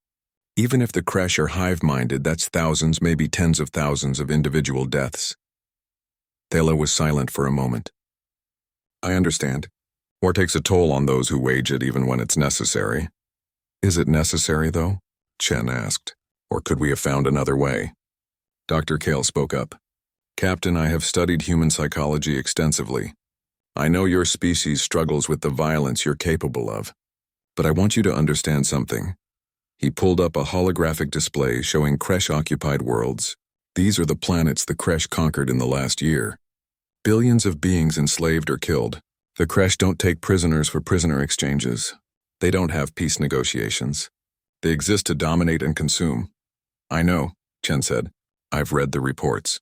Even if the Kresh are hive-minded, that's thousands, maybe tens of thousands of individual deaths. Thala was silent for a moment. I understand. War takes a toll on those who wage it even when it's necessary. Is it necessary, though? Chen asked. Or could we have found another way? Dr. Kale spoke up. Captain, I have studied human psychology extensively. I know your species struggles with the violence you're capable of. But I want you to understand something. He pulled up a holographic display showing Kresh-occupied worlds. These are the planets the Kresh conquered in the last year. Billions of beings enslaved or killed. The Kresh don't take prisoners for prisoner exchanges. They don't have peace negotiations. They exist to dominate and consume. I know, Chen said. I've read the reports.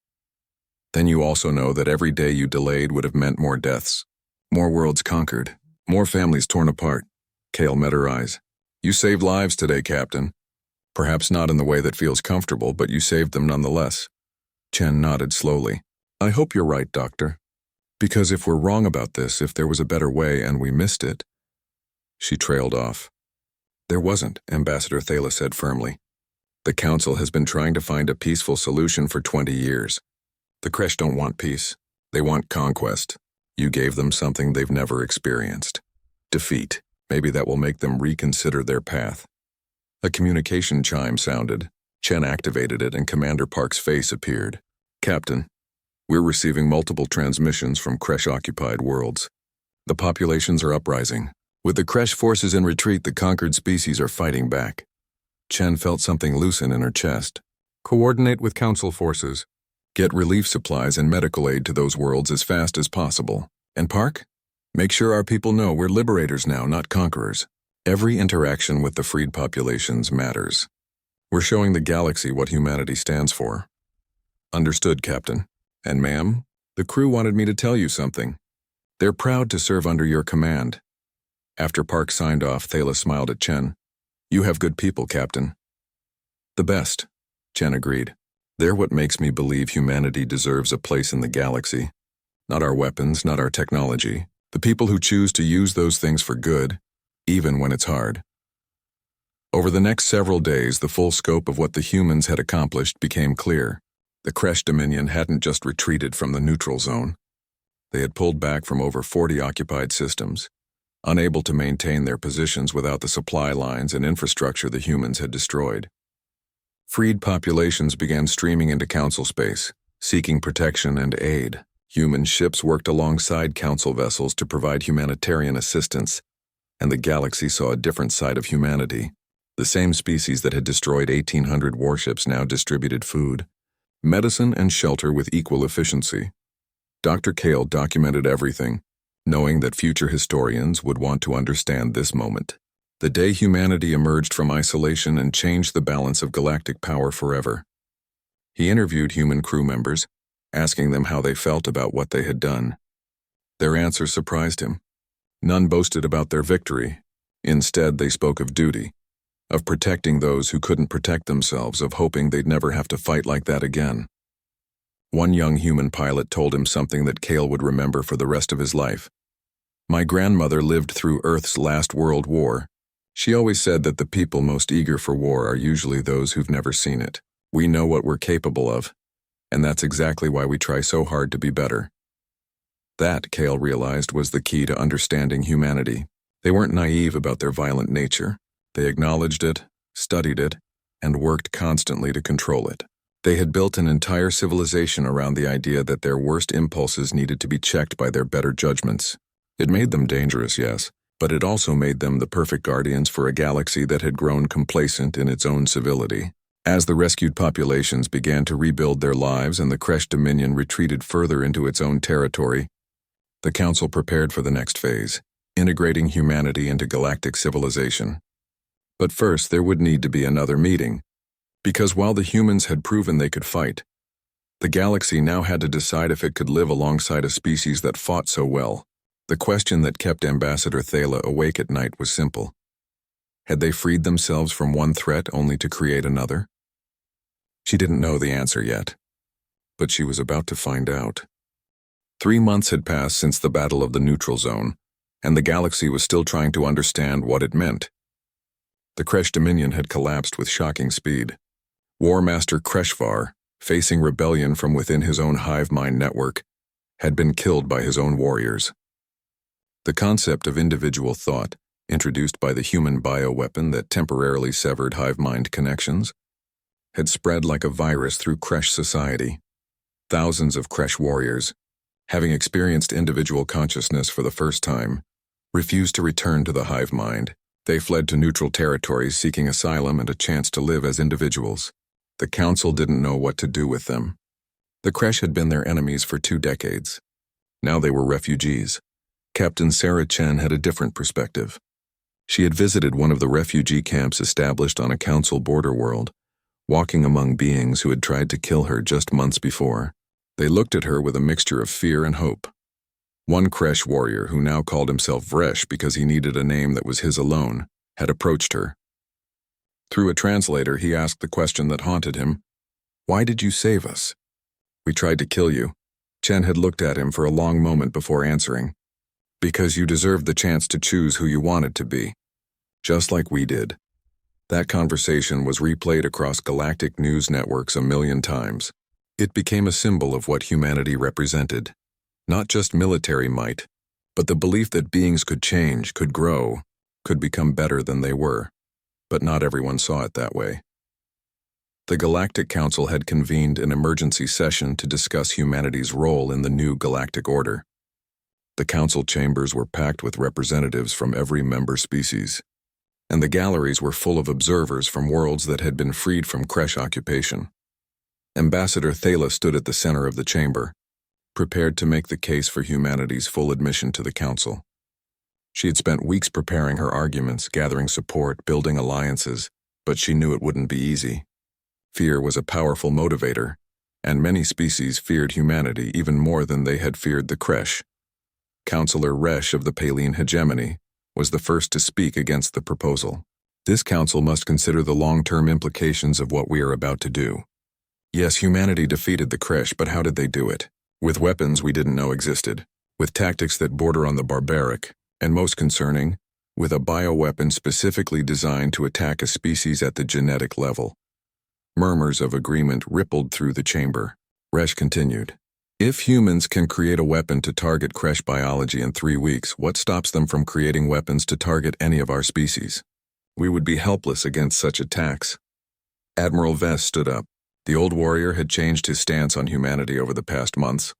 Then you also know that every day you delayed would have meant more deaths. More worlds conquered. More families torn apart. Kale met her eyes. You saved lives today, Captain. Perhaps not in the way that feels comfortable, but you saved them nonetheless. Chen nodded slowly. I hope you're right, Doctor. Because if we're wrong about this, if there was a better way and we missed it... She trailed off. There wasn't, Ambassador Thala said firmly. The Council has been trying to find a peaceful solution for 20 years. The Kresh don't want peace. They want conquest. You gave them something they've never experienced. Defeat. Maybe that will make them reconsider their path. A communication chime sounded. Chen activated it and Commander Park's face appeared. Captain, we're receiving multiple transmissions from Kresh-occupied worlds. The populations are uprising. With the Kresh forces in retreat, the conquered species are fighting back. Chen felt something loosen in her chest. Coordinate with Council forces. Get relief supplies and medical aid to those worlds as fast as possible. And Park? Make sure our people know we're liberators now, not conquerors. Every interaction with the freed populations matters. We're showing the galaxy what humanity stands for. Understood, Captain. And ma'am, the crew wanted me to tell you something. They're proud to serve under your command. After Park signed off, Thala smiled at Chen. You have good people, Captain. The best, Chen agreed. They're what makes me believe humanity deserves a place in the galaxy. Not our weapons, not our technology. The people who choose to use those things for good, even when it's hard. Over the next several days, the full scope of what the humans had accomplished became clear. The Kresh Dominion hadn't just retreated from the neutral zone. They had pulled back from over 40 occupied systems, unable to maintain their positions without the supply lines and infrastructure the humans had destroyed. Freed populations began streaming into Council space, seeking protection and aid. Human ships worked alongside Council vessels to provide humanitarian assistance, and the galaxy saw a different side of humanity. The same species that had destroyed 1,800 warships now distributed food, medicine, and shelter with equal efficiency. Dr. Kale documented everything, knowing that future historians would want to understand this moment. The day humanity emerged from isolation and changed the balance of galactic power forever. He interviewed human crew members, asking them how they felt about what they had done. Their answers surprised him. None boasted about their victory. Instead, they spoke of duty, of protecting those who couldn't protect themselves, of hoping they'd never have to fight like that again. One young human pilot told him something that Kale would remember for the rest of his life. My grandmother lived through Earth's last World War. She always said that the people most eager for war are usually those who've never seen it. We know what we're capable of, and that's exactly why we try so hard to be better. That, Kale realized, was the key to understanding humanity. They weren't naive about their violent nature. They acknowledged it, studied it, and worked constantly to control it. They had built an entire civilization around the idea that their worst impulses needed to be checked by their better judgments. It made them dangerous, yes, but it also made them the perfect guardians for a galaxy that had grown complacent in its own civility. As the rescued populations began to rebuild their lives and the Kresh Dominion retreated further into its own territory, the Council prepared for the next phase, integrating humanity into galactic civilization. But first, there would need to be another meeting, because while the humans had proven they could fight, the galaxy now had to decide if it could live alongside a species that fought so well. The question that kept Ambassador Thala awake at night was simple. Had they freed themselves from one threat only to create another? She didn't know the answer yet, but she was about to find out. 3 months had passed since the Battle of the Neutral Zone, and the galaxy was still trying to understand what it meant. The Kresh Dominion had collapsed with shocking speed. War Master Kreshvar, facing rebellion from within his own hive mind network, had been killed by his own warriors. The concept of individual thought, introduced by the human bioweapon that temporarily severed hive mind connections, had spread like a virus through Kresh society. Thousands of Kresh warriors, having experienced individual consciousness for the first time, refused to return to the hive mind. They fled to neutral territories seeking asylum and a chance to live as individuals. The Council didn't know what to do with them. The Kresh had been their enemies for 2 decades. Now they were refugees. Captain Sarah Chen had a different perspective. She had visited one of the refugee camps established on a Council border world, walking among beings who had tried to kill her just months before. They looked at her with a mixture of fear and hope. One Kresh warrior, who now called himself Vresh because he needed a name that was his alone, had approached her. Through a translator, he asked the question that haunted him. "Why did you save us?" "We tried to kill you." Chen had looked at him for a long moment before answering. "Because you deserved the chance to choose who you wanted to be, just like we did." That conversation was replayed across galactic news networks a million times. It became a symbol of what humanity represented. Not just military might, but the belief that beings could change, could grow, could become better than they were. But not everyone saw it that way. The Galactic Council had convened an emergency session to discuss humanity's role in the new galactic order. The council chambers were packed with representatives from every member species, and the galleries were full of observers from worlds that had been freed from Kresh occupation. Ambassador Thala stood at the center of the chamber, prepared to make the case for humanity's full admission to the council. She had spent weeks preparing her arguments, gathering support, building alliances, but she knew it wouldn't be easy. Fear was a powerful motivator, and many species feared humanity even more than they had feared the Kresh. Councillor Resh of the Paline hegemony was the first to speak against the proposal. This council must consider the long-term implications of what we are about to do. Yes, humanity defeated the Kresh, but how did they do it? With weapons we didn't know existed, with tactics that border on the barbaric, and most concerning, with a bioweapon specifically designed to attack a species at the genetic level. Murmurs of agreement rippled through the chamber. Resh continued. If humans can create a weapon to target Kresh biology in 3 weeks, what stops them from creating weapons to target any of our species? We would be helpless against such attacks. Admiral Vest stood up. The old warrior had changed his stance on humanity over the past months,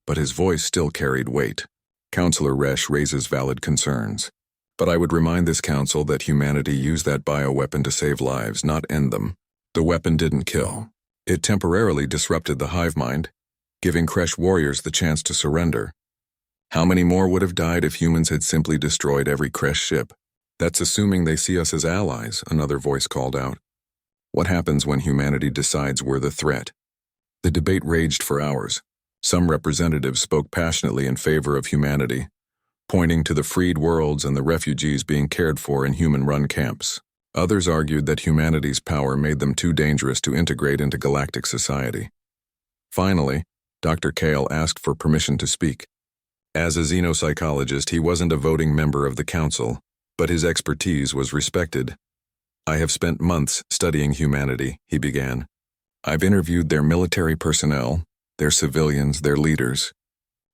but his voice still carried weight. Councillor Resh raises valid concerns. But I would remind this council that humanity used that bioweapon to save lives, not end them. The weapon didn't kill. It temporarily disrupted the hive mind, giving Kresh warriors the chance to surrender. How many more would have died if humans had simply destroyed every Kresh ship? That's assuming they see us as allies, another voice called out. What happens when humanity decides we're the threat? The debate raged for hours. Some representatives spoke passionately in favor of humanity, pointing to the freed worlds and the refugees being cared for in human-run camps. Others argued that humanity's power made them too dangerous to integrate into galactic society. Finally, Dr. Kale asked for permission to speak. As a xenopsychologist, he wasn't a voting member of the council, but his expertise was respected. I have spent months studying humanity, he began. I've interviewed their military personnel, their civilians, their leaders.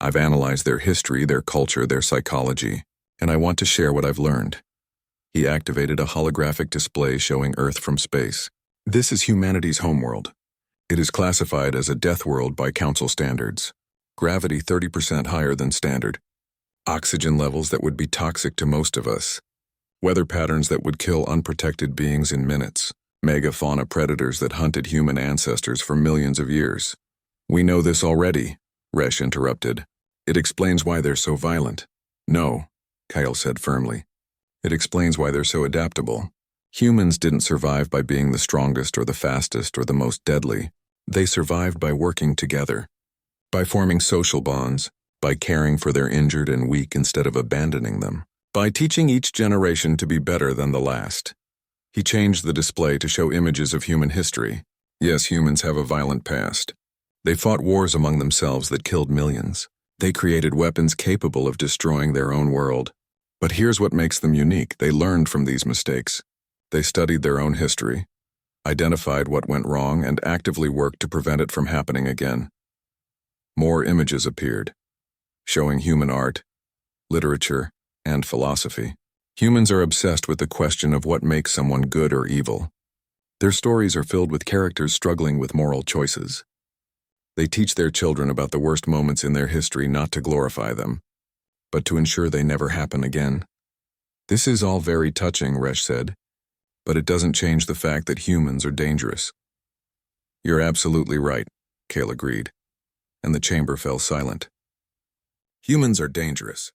I've analyzed their history, their culture, their psychology, and I want to share what I've learned. He activated a holographic display showing Earth from space. This is humanity's homeworld. It is classified as a death world by council standards. Gravity 30% higher than standard. Oxygen levels that would be toxic to most of us. Weather patterns that would kill unprotected beings in minutes. Megafauna predators that hunted human ancestors for millions of years. We know this already, Resh interrupted. It explains why they're so violent. No, Kyle said firmly. It explains why they're so adaptable. Humans didn't survive by being the strongest or the fastest or the most deadly. They survived by working together, by forming social bonds, by caring for their injured and weak instead of abandoning them, by teaching each generation to be better than the last. He changed the display to show images of human history. Yes, humans have a violent past. They fought wars among themselves that killed millions. They created weapons capable of destroying their own world. But here's what makes them unique. They learned from these mistakes. They studied their own history, identified what went wrong, and actively worked to prevent it from happening again. More images appeared, showing human art, literature, and philosophy. Humans are obsessed with the question of what makes someone good or evil. Their stories are filled with characters struggling with moral choices. They teach their children about the worst moments in their history not to glorify them, but to ensure they never happen again. This is all very touching, Resh said, but it doesn't change the fact that humans are dangerous. You're absolutely right, Kale agreed, and the chamber fell silent. Humans are dangerous,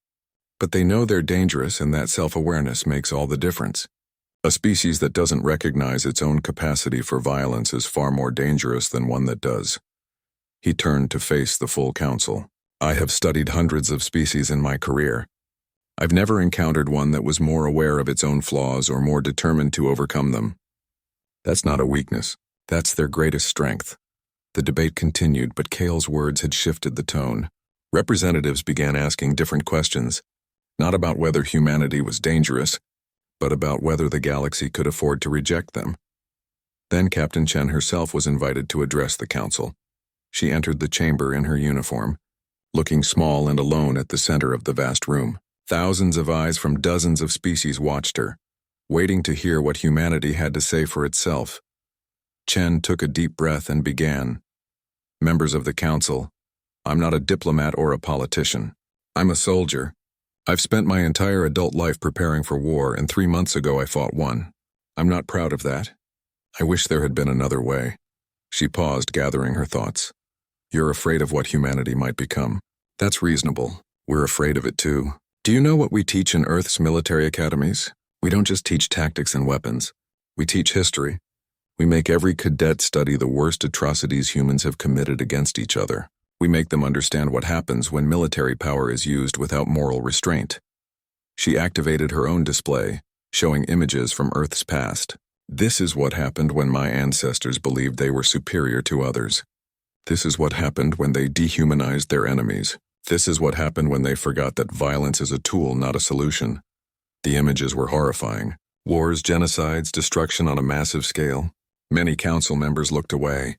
but they know they're dangerous, and that self-awareness makes all the difference. A species that doesn't recognize its own capacity for violence is far more dangerous than one that does. He turned to face the full council. I have studied hundreds of species in my career. I've never encountered one that was more aware of its own flaws or more determined to overcome them. That's not a weakness. That's their greatest strength. The debate continued, but Kale's words had shifted the tone. Representatives began asking different questions, not about whether humanity was dangerous, but about whether the galaxy could afford to reject them. Then Captain Chen herself was invited to address the council. She entered the chamber in her uniform, looking small and alone at the center of the vast room. Thousands of eyes from dozens of species watched her, waiting to hear what humanity had to say for itself. Chen took a deep breath and began. Members of the council, I'm not a diplomat or a politician. I'm a soldier. I've spent my entire adult life preparing for war, and 3 months ago I fought one. I'm not proud of that. I wish there had been another way. She paused, gathering her thoughts. You're afraid of what humanity might become. That's reasonable. We're afraid of it too. Do you know what we teach in Earth's military academies? We don't just teach tactics and weapons. We teach history. We make every cadet study the worst atrocities humans have committed against each other. We make them understand what happens when military power is used without moral restraint. She activated her own display, showing images from Earth's past. This is what happened when my ancestors believed they were superior to others. This is what happened when they dehumanized their enemies. This is what happened when they forgot that violence is a tool, not a solution. The images were horrifying. Wars, genocides, destruction on a massive scale. Many council members looked away.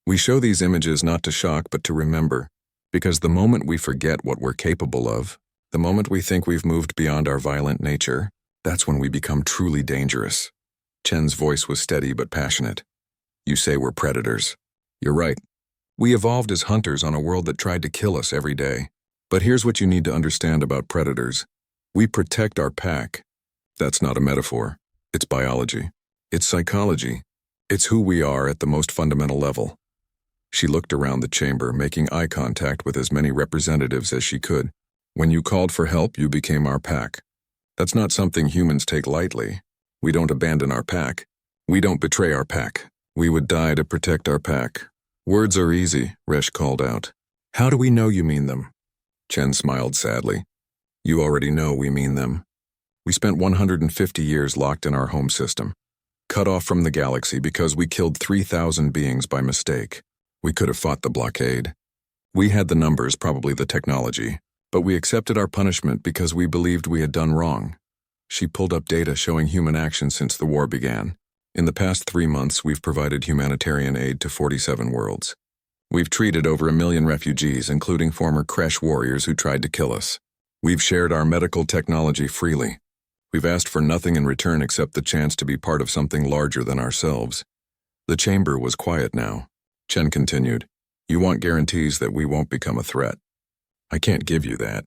We show these images not to shock but to remember, because the moment we forget what we're capable of, the moment we think we've moved beyond our violent nature, that's when we become truly dangerous. Chen's voice was steady but passionate. You say we're predators. You're right. We evolved as hunters on a world that tried to kill us every day. But here's what you need to understand about predators. We protect our pack. That's not a metaphor. It's biology. It's psychology. It's who we are at the most fundamental level. She looked around the chamber, making eye contact with as many representatives as she could. When you called for help, you became our pack. That's not something humans take lightly. We don't abandon our pack. We don't betray our pack. We would die to protect our pack. Words are easy, Resh called out. How do we know you mean them? Chen smiled sadly. You already know we mean them. We spent 150 years locked in our home system, cut off from the galaxy because we killed 3,000 beings by mistake. We could have fought the blockade. We had the numbers, probably the technology, but we accepted our punishment because we believed we had done wrong. She pulled up data showing human action since the war began. In the past 3 months, we've provided humanitarian aid to 47 worlds. We've treated over 1 million refugees, including former Kresh warriors who tried to kill us. We've shared our medical technology freely. We've asked for nothing in return except the chance to be part of something larger than ourselves. The chamber was quiet now. Chen continued, You want guarantees that we won't become a threat. I can't give you that.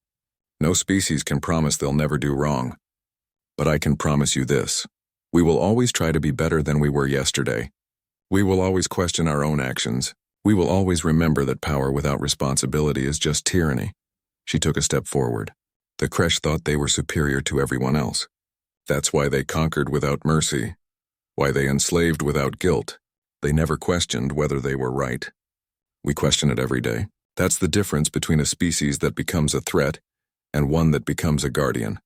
No species can promise they'll never do wrong. But I can promise you this. We will always try to be better than we were yesterday. We will always question our own actions. We will always remember that power without responsibility is just tyranny. She took a step forward. The Kresh thought they were superior to everyone else. That's why they conquered without mercy. Why they enslaved without guilt. They never questioned whether they were right. We question it every day. That's the difference between a species that becomes a threat and one that becomes a guardian.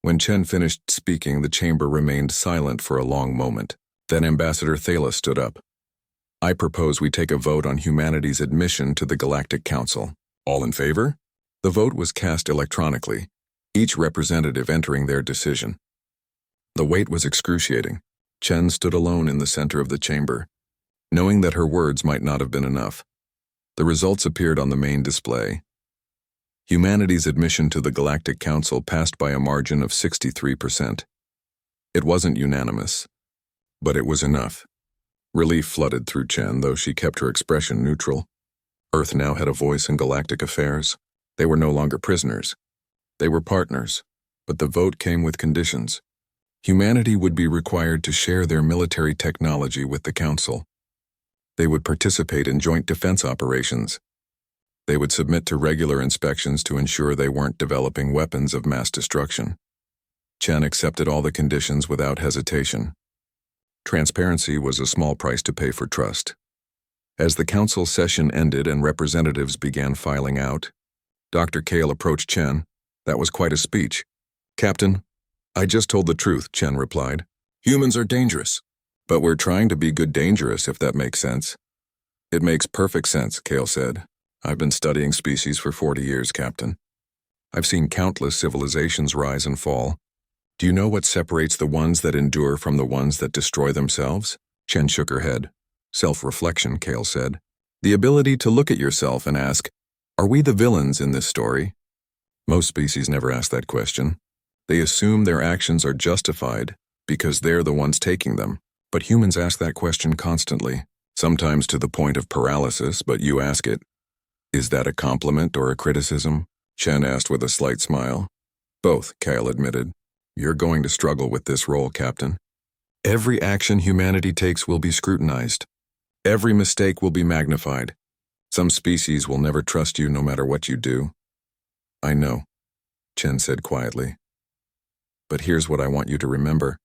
When Chen finished speaking, the chamber remained silent for a long moment. Then Ambassador Thala stood up. I propose we take a vote on humanity's admission to the Galactic Council. All in favor? The vote was cast electronically, each representative entering their decision. The wait was excruciating. Chen stood alone in the center of the chamber, knowing that her words might not have been enough. The results appeared on the main display. Humanity's admission to the Galactic Council passed by a margin of 63%. It wasn't unanimous, but it was enough. Relief flooded through Chen, though she kept her expression neutral. Earth now had a voice in galactic affairs. They were no longer prisoners. They were partners, but the vote came with conditions. Humanity would be required to share their military technology with the Council. They would participate in joint defense operations. They would submit to regular inspections to ensure they weren't developing weapons of mass destruction. Chen accepted all the conditions without hesitation. Transparency was a small price to pay for trust. As the council session ended and representatives began filing out, Dr. Kale approached Chen. That was quite a speech. Captain, I just told the truth, Chen replied. Humans are dangerous, but we're trying to be good dangerous, if that makes sense. It makes perfect sense, Kale said. I've been studying species for 40 years, Captain. I've seen countless civilizations rise and fall. Do you know what separates the ones that endure from the ones that destroy themselves? Chen shook her head. Self-reflection, Kale said. The ability to look at yourself and ask, are we the villains in this story? Most species never ask that question. They assume their actions are justified because they're the ones taking them. But humans ask that question constantly, sometimes to the point of paralysis, but you ask it. Is that a compliment or a criticism? Chen asked with a slight smile. Both, Kale admitted. You're going to struggle with this role, Captain. Every action humanity takes will be scrutinized. Every mistake will be magnified. Some species will never trust you no matter what you do. I know, Chen said quietly. But here's what I want you to remember.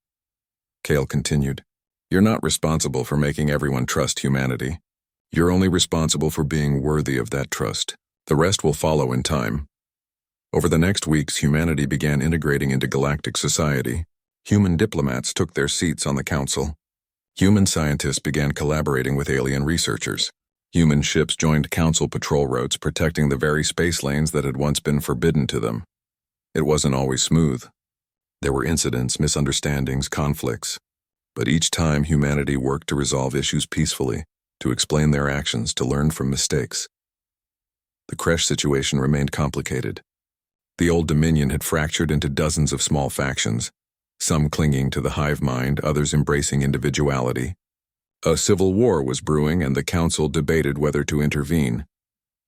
Kale continued. You're not responsible for making everyone trust humanity. You're only responsible for being worthy of that trust. The rest will follow in time. Over the next weeks, humanity began integrating into galactic society. Human diplomats took their seats on the council. Human scientists began collaborating with alien researchers. Human ships joined council patrol routes, protecting the very space lanes that had once been forbidden to them. It wasn't always smooth. There were incidents, misunderstandings, conflicts. But each time, humanity worked to resolve issues peacefully, to explain their actions, to learn from mistakes. The crash situation remained complicated. The old Dominion had fractured into dozens of small factions, some clinging to the hive mind, others embracing individuality. A civil war was brewing, and the council debated whether to intervene.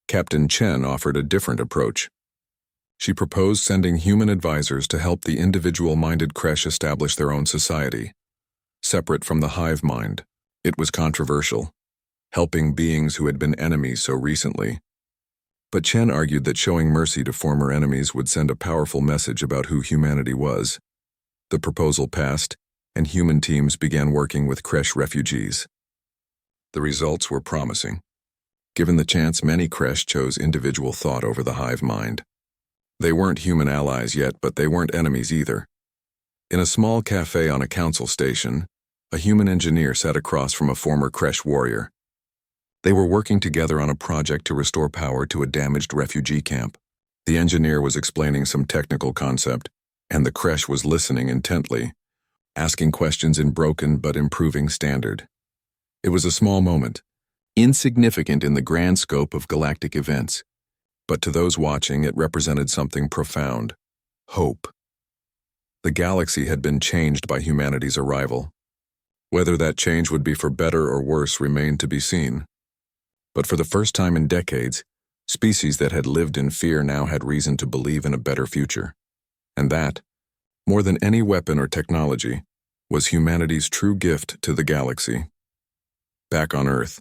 Captain Chen offered a different approach. She proposed sending human advisors to help the individual-minded Kresh establish their own society, separate from the hive mind. It was controversial, helping beings who had been enemies so recently. But Chen argued that showing mercy to former enemies would send a powerful message about who humanity was. The proposal passed, and human teams began working with Kresh refugees. The results were promising. Given the chance, many Kresh chose individual thought over the hive mind. They weren't human allies yet, but they weren't enemies either. In a small cafe on a council station, a human engineer sat across from a former Kresh warrior. They were working together on a project to restore power to a damaged refugee camp. The engineer was explaining some technical concept, and the Kresh was listening intently, asking questions in broken but improving standard. It was a small moment, insignificant in the grand scope of galactic events, but to those watching it represented something profound: hope. The galaxy had been changed by humanity's arrival. Whether that change would be for better or worse remained to be seen. But for the first time in decades, species that had lived in fear now had reason to believe in a better future. And that, more than any weapon or technology, was humanity's true gift to the galaxy. Back on Earth,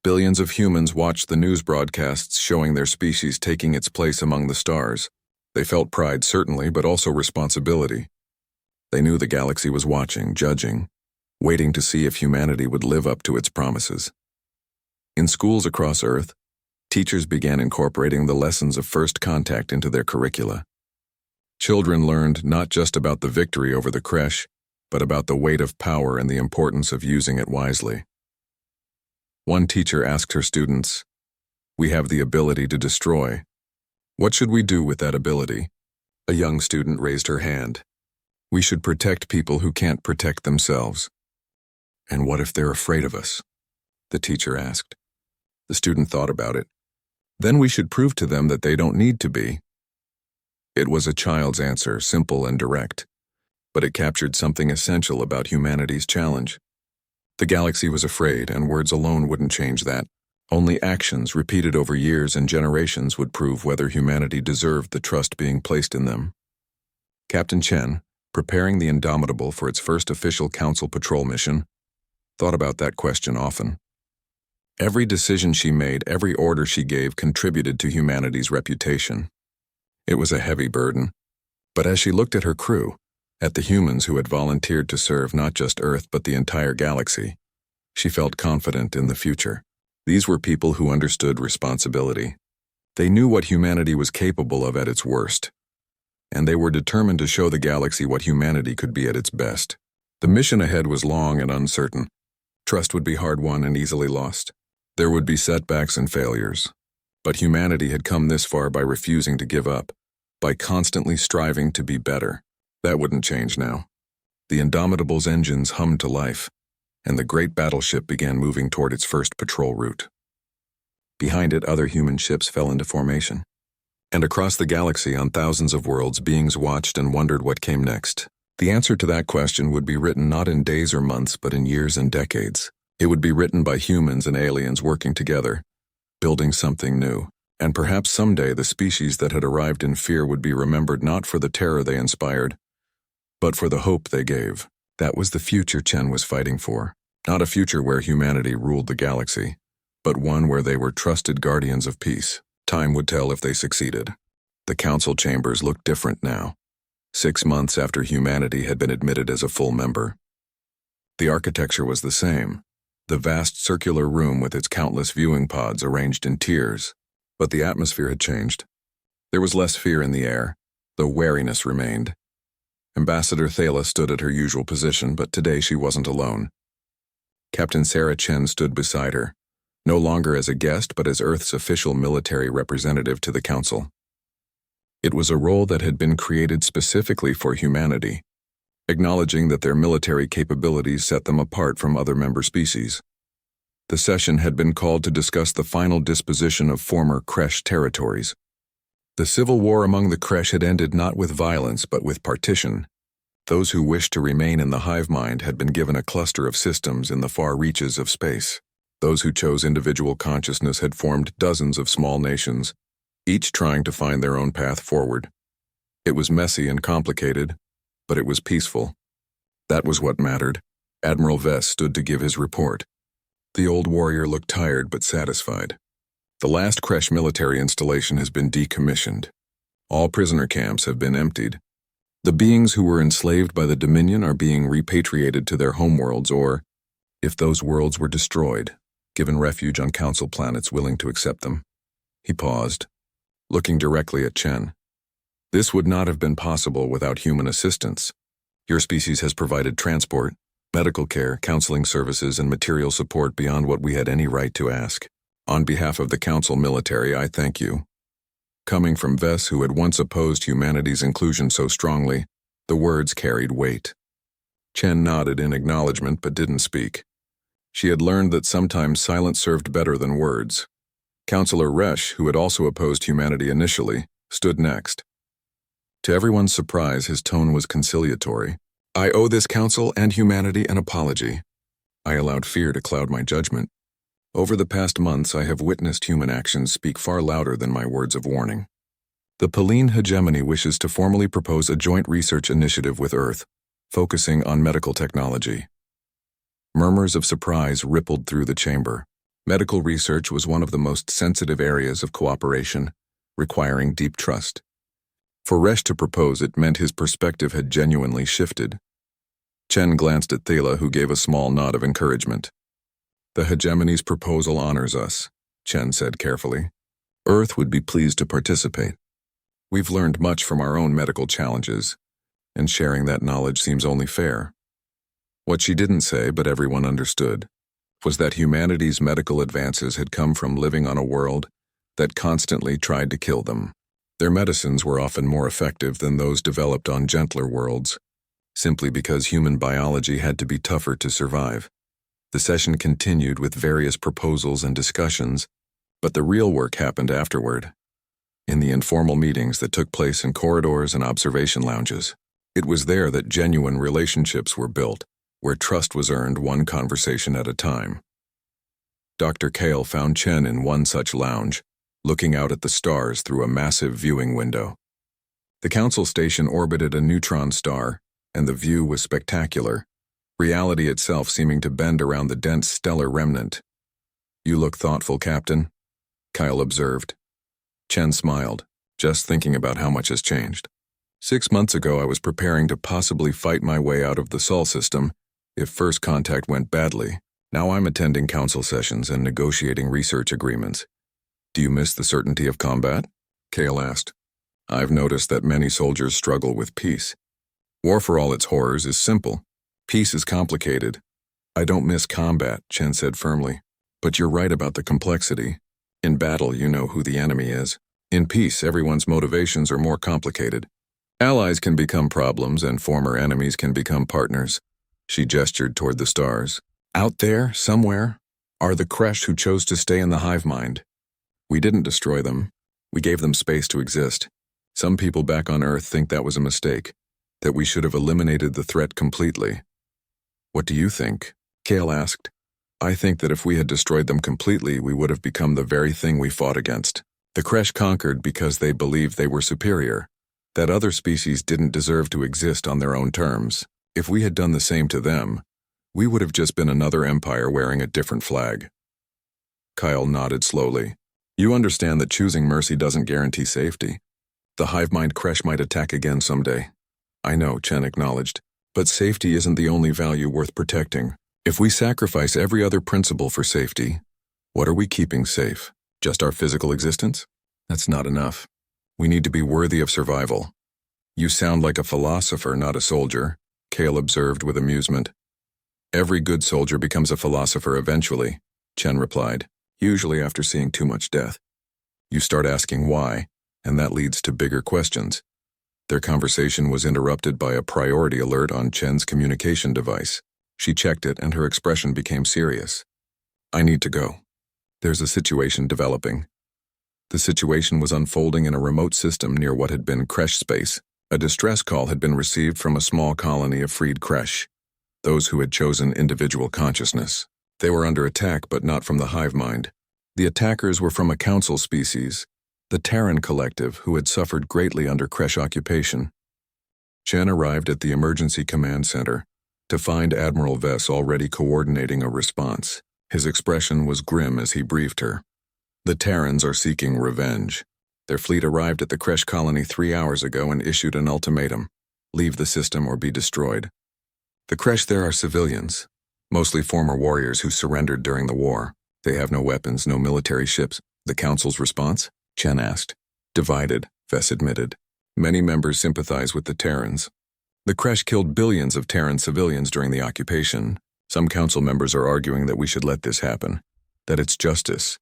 billions of humans watched the news broadcasts showing their species taking its place among the stars. They felt pride, certainly, but also responsibility. They knew the galaxy was watching, judging, waiting to see if humanity would live up to its promises. In schools across Earth, teachers began incorporating the lessons of first contact into their curricula. Children learned not just about the victory over the Kresh, but about the weight of power and the importance of using it wisely. One teacher asked her students, "We have the ability to destroy. What should we do with that ability?" A young student raised her hand. "We should protect people who can't protect themselves." "And what if they're afraid of us?" the teacher asked. The student thought about it. "Then we should prove to them that they don't need to be." It was a child's answer, simple and direct, but it captured something essential about humanity's challenge. The galaxy was afraid, and words alone wouldn't change that. Only actions repeated over years and generations would prove whether humanity deserved the trust being placed in them. Captain Chen, preparing the Indomitable for its first official council patrol mission, thought about that question often. Every decision she made, every order she gave contributed to humanity's reputation. It was a heavy burden. But as she looked at her crew, at the humans who had volunteered to serve not just Earth but the entire galaxy, she felt confident in the future. These were people who understood responsibility. They knew what humanity was capable of at its worst, and they were determined to show the galaxy what humanity could be at its best. The mission ahead was long and uncertain. Trust would be hard-won and easily lost. There would be setbacks and failures. But humanity had come this far by refusing to give up, by constantly striving to be better. That wouldn't change now. The Indomitable's engines hummed to life, and the great battleship began moving toward its first patrol route. Behind it, other human ships fell into formation. And across the galaxy, on thousands of worlds, beings watched and wondered what came next. The answer to that question would be written not in days or months, but in years and decades. It would be written by humans and aliens working together, building something new. And perhaps someday the species that had arrived in fear would be remembered not for the terror they inspired, but for the hope they gave. That was the future Chen was fighting for. Not a future where humanity ruled the galaxy, but one where they were trusted guardians of peace. Time would tell if they succeeded. The council chambers looked different now, 6 months after humanity had been admitted as a full member. The architecture was the same, the vast circular room with its countless viewing pods arranged in tiers, but the atmosphere had changed. There was less fear in the air, though wariness remained. Ambassador Thala stood at her usual position, but today she wasn't alone. Captain Sarah Chen stood beside her, no longer as a guest but as Earth's official military representative to the Council. It was a role that had been created specifically for humanity, acknowledging that their military capabilities set them apart from other member species. The session had been called to discuss the final disposition of former Kresh territories. The civil war among the Kresh had ended not with violence but with partition. Those who wished to remain in the hive mind had been given a cluster of systems in the far reaches of space. Those who chose individual consciousness had formed dozens of small nations, each trying to find their own path forward. It was messy and complicated, but it was peaceful. That was what mattered. Admiral Vess stood to give his report. The old warrior looked tired but satisfied. The last Kresh military installation has been decommissioned. All prisoner camps have been emptied. The beings who were enslaved by the Dominion are being repatriated to their homeworlds or, if those worlds were destroyed, given refuge on council planets willing to accept them. He paused, looking directly at Chen. This would not have been possible without human assistance. Your species has provided transport, medical care, counseling services, and material support beyond what we had any right to ask. On behalf of the council military, I thank you. Coming from Vess, who had once opposed humanity's inclusion so strongly, the words carried weight. Chen nodded in acknowledgement but didn't speak. She had learned that sometimes silence served better than words. Councillor Resch, who had also opposed humanity initially, stood next. To everyone's surprise, his tone was conciliatory. I owe this council and humanity an apology. I allowed fear to cloud my judgment. Over the past months, I have witnessed human actions speak far louder than my words of warning. The Pauline hegemony wishes to formally propose a joint research initiative with Earth, focusing on medical technology. Murmurs of surprise rippled through the chamber. Medical research was one of the most sensitive areas of cooperation, requiring deep trust. For Resch to propose it meant his perspective had genuinely shifted. Chen glanced at Thala, who gave a small nod of encouragement. The hegemony's proposal honors us, Chen said carefully. Earth would be pleased to participate. We've learned much from our own medical challenges, and sharing that knowledge seems only fair. What she didn't say, but everyone understood, was that humanity's medical advances had come from living on a world that constantly tried to kill them. Their medicines were often more effective than those developed on gentler worlds, simply because human biology had to be tougher to survive. The session continued with various proposals and discussions, but the real work happened afterward, in the informal meetings that took place in corridors and observation lounges. It was there that genuine relationships were built, where trust was earned one conversation at a time. Dr. Kale found Chen in one such lounge, looking out at the stars through a massive viewing window. The council station orbited a neutron star, and the view was spectacular, reality itself seeming to bend around the dense stellar remnant. You look thoughtful, Captain, Kyle observed. Chen smiled, just thinking about how much has changed. 6 months ago, I was preparing to possibly fight my way out of the Sol system if first contact went badly. Now I'm attending council sessions and negotiating research agreements. Do you miss the certainty of combat? Kale asked. I've noticed that many soldiers struggle with peace. War, for all its horrors, is simple. Peace is complicated. I don't miss combat, Chen said firmly. But you're right about the complexity. In battle, you know who the enemy is. In peace, everyone's motivations are more complicated. Allies can become problems and former enemies can become partners. She gestured toward the stars. Out there, somewhere, are the Kresh who chose to stay in the hive mind. We didn't destroy them. We gave them space to exist. Some people back on Earth think that was a mistake, that we should have eliminated the threat completely. What do you think? Kale asked. I think that if we had destroyed them completely, we would have become the very thing we fought against. The Kresh conquered because they believed they were superior, that other species didn't deserve to exist on their own terms. If we had done the same to them, we would have just been another empire wearing a different flag. Kyle nodded slowly. You understand that choosing mercy doesn't guarantee safety. The hive mind Kresh might attack again someday. I know, Chen acknowledged, but safety isn't the only value worth protecting. If we sacrifice every other principle for safety, what are we keeping safe? Just our physical existence? That's not enough. We need to be worthy of survival. You sound like a philosopher, not a soldier, Kale observed with amusement. Every good soldier becomes a philosopher eventually, Chen replied, usually after seeing too much death. You start asking why, and that leads to bigger questions. Their conversation was interrupted by a priority alert on Chen's communication device. She checked it and her expression became serious. I need to go. There's a situation developing. The situation was unfolding in a remote system near what had been Kresh space. A distress call had been received from a small colony of freed Kresh, those who had chosen individual consciousness. They were under attack, but not from the hive mind. The attackers were from a council species, the Terran collective, who had suffered greatly under Kresh occupation. Chen arrived at the emergency command center to find Admiral Vess already coordinating a response. His expression was grim as he briefed her. The Terrans are seeking revenge. Their fleet arrived at the Kresh colony 3 hours ago and issued an ultimatum. Leave the system or be destroyed. The Kresh there are civilians, mostly former warriors who surrendered during the war. They have no weapons, no military ships. The Council's response? Chen asked. Divided, Vess admitted. Many members sympathize with the Terrans. The Kresh killed billions of Terran civilians during the occupation. Some council members are arguing that we should let this happen, that it's justice.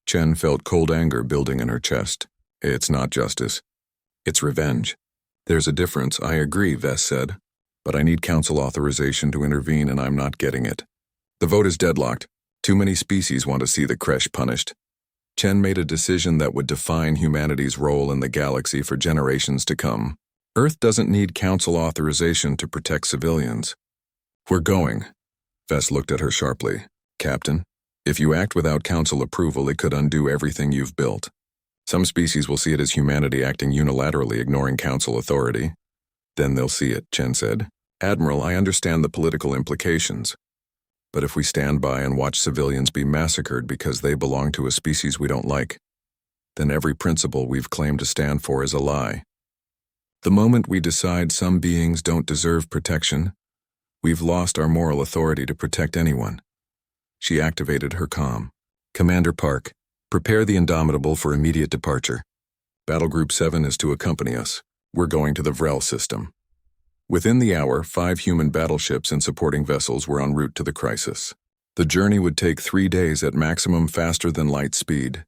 Chen felt cold anger building in her chest. It's not justice. It's revenge. There's a difference, I agree, Vess said. But I need council authorization to intervene and I'm not getting it. The vote is deadlocked. Too many species want to see the Kresh punished. Chen made a decision that would define humanity's role in the galaxy for generations to come. Earth doesn't need council authorization to protect civilians. We're going. Vess looked at her sharply. Captain, if you act without council approval, it could undo everything you've built. Some species will see it as humanity acting unilaterally, ignoring council authority. Then they'll see it, Chen said. Admiral, I understand the political implications. But if we stand by and watch civilians be massacred because they belong to a species we don't like, then every principle we've claimed to stand for is a lie. The moment we decide some beings don't deserve protection, we've lost our moral authority to protect anyone. She activated her comm. Commander Park, prepare the Indomitable for immediate departure. Battle Group 7 is to accompany us. We're going to the Vrel system. Within the hour, 5 human battleships and supporting vessels were en route to the crisis. The journey would take 3 days at maximum faster-than-light speed.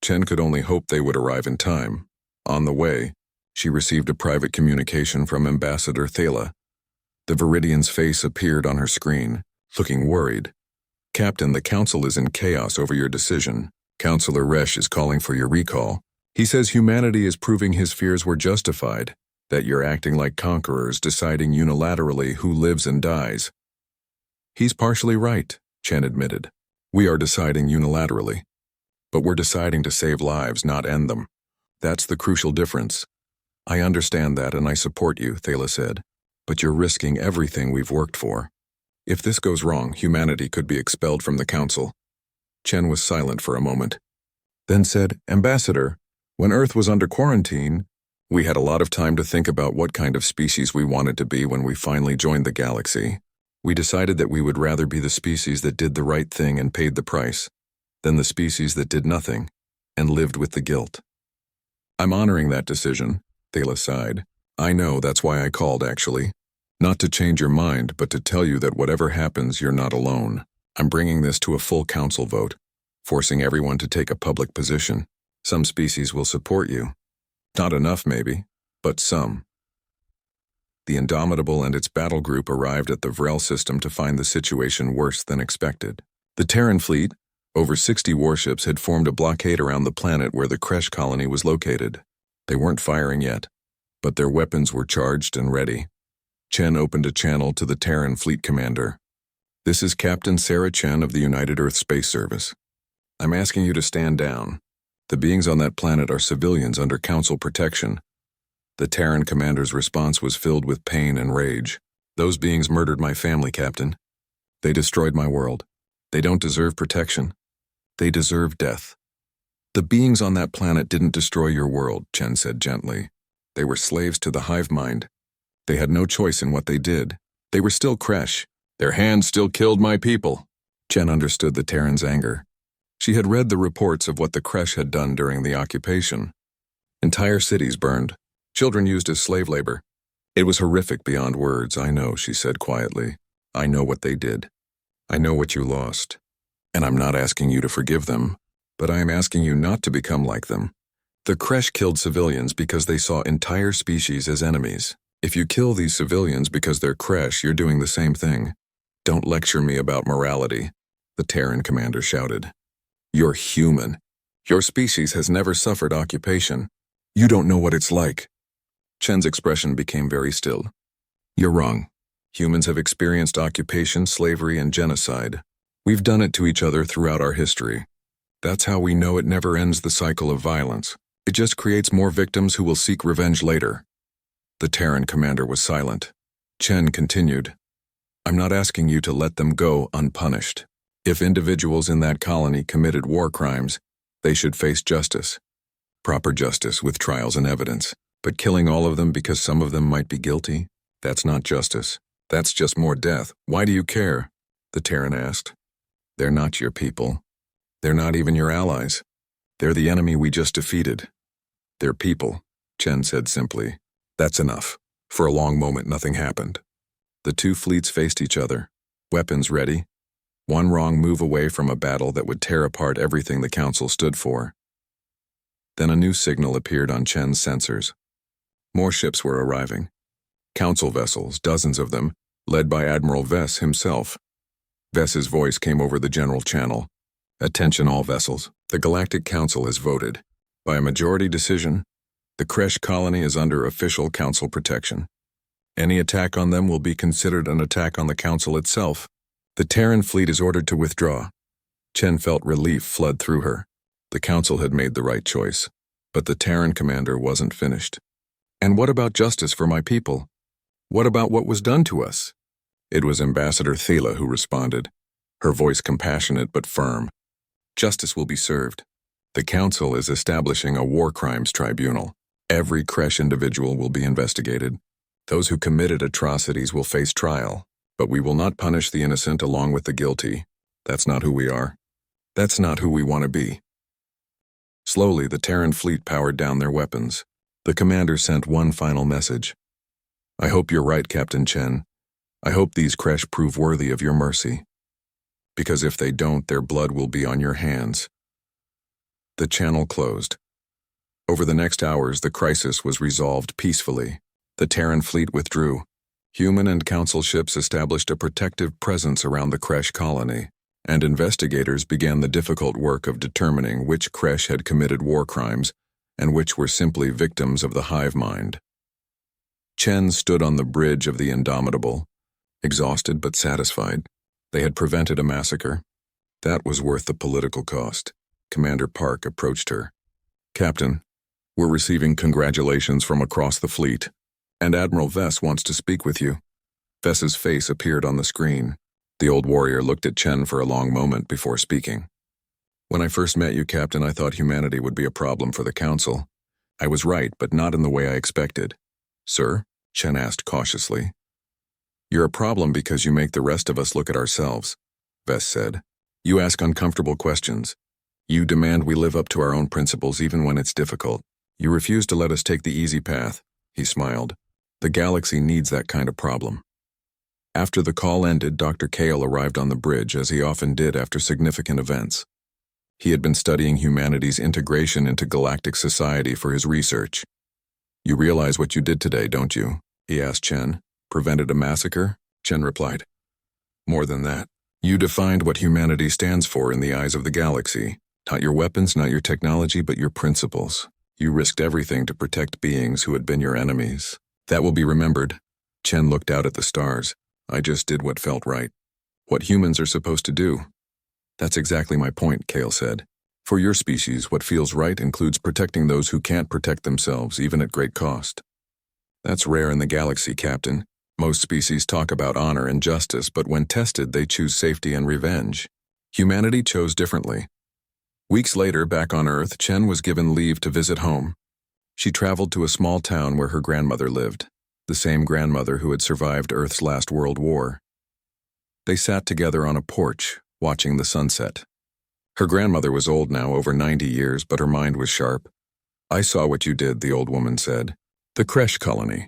Chen could only hope they would arrive in time. On the way, she received a private communication from Ambassador Thala. The Viridian's face appeared on her screen, looking worried. Captain, the Council is in chaos over your decision. Counselor Resh is calling for your recall. He says humanity is proving his fears were justified, that you're acting like conquerors, deciding unilaterally who lives and dies. He's partially right, Chen admitted. We are deciding unilaterally. But we're deciding to save lives, not end them. That's the crucial difference. I understand that and I support you, Thala said. But you're risking everything we've worked for. If this goes wrong, humanity could be expelled from the Council. Chen was silent for a moment, then said, Ambassador, when Earth was under quarantine, we had a lot of time to think about what kind of species we wanted to be when we finally joined the galaxy. We decided that we would rather be the species that did the right thing and paid the price, than the species that did nothing and lived with the guilt. I'm honoring that decision, Thala sighed. I know, that's why I called, actually. Not to change your mind, but to tell you that whatever happens, you're not alone. I'm bringing this to a full council vote, forcing everyone to take a public position. Some species will support you. Not enough, maybe, but some. The Indomitable and its battle group arrived at the Vrel system to find the situation worse than expected. The Terran fleet, over 60 warships, had formed a blockade around the planet where the Kresh colony was located. They weren't firing yet, but their weapons were charged and ready. Chen opened a channel to the Terran fleet commander. "This is Captain Sarah Chen of the United Earth Space Service. I'm asking you to stand down. The beings on that planet are civilians under Council protection." The Terran commander's response was filled with pain and rage. "Those beings murdered my family, Captain. They destroyed my world. They don't deserve protection. They deserve death." "The beings on that planet didn't destroy your world," Chen said gently. "They were slaves to the hive mind. They had no choice in what they did. They were still Kresh. Their hands still killed my people." Chen understood the Terran's anger. She had read the reports of what the Kresh had done during the occupation. Entire cities burned. Children used as slave labor. "It was horrific beyond words, I know," she said quietly. "I know what they did. I know what you lost. And I'm not asking you to forgive them, but I am asking you not to become like them. The Kresh killed civilians because they saw entire species as enemies. If you kill these civilians because they're Kresh, you're doing the same thing. Don't lecture me about morality," the Terran commander shouted. "You're human. Your species has never suffered occupation. You don't know what it's like." Chen's expression became very still. "You're wrong. Humans have experienced occupation, slavery, and genocide. We've done it to each other throughout our history. That's how we know it never ends the cycle of violence. It just creates more victims who will seek revenge later." The Terran commander was silent. Chen continued, "I'm not asking you to let them go unpunished. If individuals in that colony committed war crimes, they should face justice. Proper justice with trials and evidence. But killing all of them because some of them might be guilty? That's not justice. That's just more death. Why do you care?" the Terran asked. "They're not your people. They're not even your allies. They're the enemy we just defeated. They're people," Chen said simply. "That's enough." For a long moment, nothing happened. The two fleets faced each other, weapons ready, one wrong move away from a battle that would tear apart everything the Council stood for. Then a new signal appeared on Chen's sensors. More ships were arriving. Council vessels, dozens of them, led by Admiral Vess himself. Vess's voice came over the general channel. "Attention all vessels. The Galactic Council has voted. By a majority decision, the Kresh colony is under official Council protection. Any attack on them will be considered an attack on the Council itself. The Terran fleet is ordered to withdraw." Chen felt relief flood through her. The Council had made the right choice, but the Terran commander wasn't finished. "And what about justice for my people? What about what was done to us?" It was Ambassador Thela who responded, her voice compassionate but firm. "Justice will be served. The Council is establishing a war crimes tribunal. Every Kresh individual will be investigated. Those who committed atrocities will face trial, but we will not punish the innocent along with the guilty. That's not who we are. That's not who we want to be." Slowly, the Terran fleet powered down their weapons. The commander sent one final message. "I hope you're right, Captain Chen. I hope these Kresh prove worthy of your mercy. Because if they don't, their blood will be on your hands." The channel closed. Over the next hours, the crisis was resolved peacefully. The Terran fleet withdrew. Human and Council ships established a protective presence around the Kresh colony, and investigators began the difficult work of determining which Kresh had committed war crimes and which were simply victims of the hive mind. Chen stood on the bridge of the Indomitable, exhausted but satisfied. They had prevented a massacre. That was worth the political cost. Commander Park approached her. "Captain, we're receiving congratulations from across the fleet, and Admiral Vess wants to speak with you." Vess's face appeared on the screen. The old warrior looked at Chen for a long moment before speaking. "When I first met you, Captain, I thought humanity would be a problem for the Council. I was right, but not in the way I expected." "Sir?" Chen asked cautiously. "You're a problem because you make the rest of us look at ourselves," Vess said. "You ask uncomfortable questions. You demand we live up to our own principles even when it's difficult. You refuse to let us take the easy path." He smiled. "The galaxy needs that kind of problem." After the call ended, Dr. Kale arrived on the bridge, as he often did after significant events. He had been studying humanity's integration into galactic society for his research. "You realize what you did today, don't you?" he asked Chen. Prevented a massacre? Chen replied. More than that. You defined what humanity stands for in the eyes of the galaxy. Not your weapons, not your technology, but your principles. You risked everything to protect beings who had been your enemies. That will be remembered. Chen looked out at the stars. I just did what felt right. What humans are supposed to do. That's exactly my point, Kale said. For your species, what feels right includes protecting those who can't protect themselves, even at great cost. That's rare in the galaxy, Captain. Most species talk about honor and justice, but when tested, they choose safety and revenge. Humanity chose differently. Weeks later, back on Earth, Chen was given leave to visit home. She traveled to a small town where her grandmother lived, the same grandmother who had survived Earth's last World War. They sat together on a porch, watching the sunset. Her grandmother was old now, over 90 years, but her mind was sharp. I saw what you did, the old woman said. The creche colony.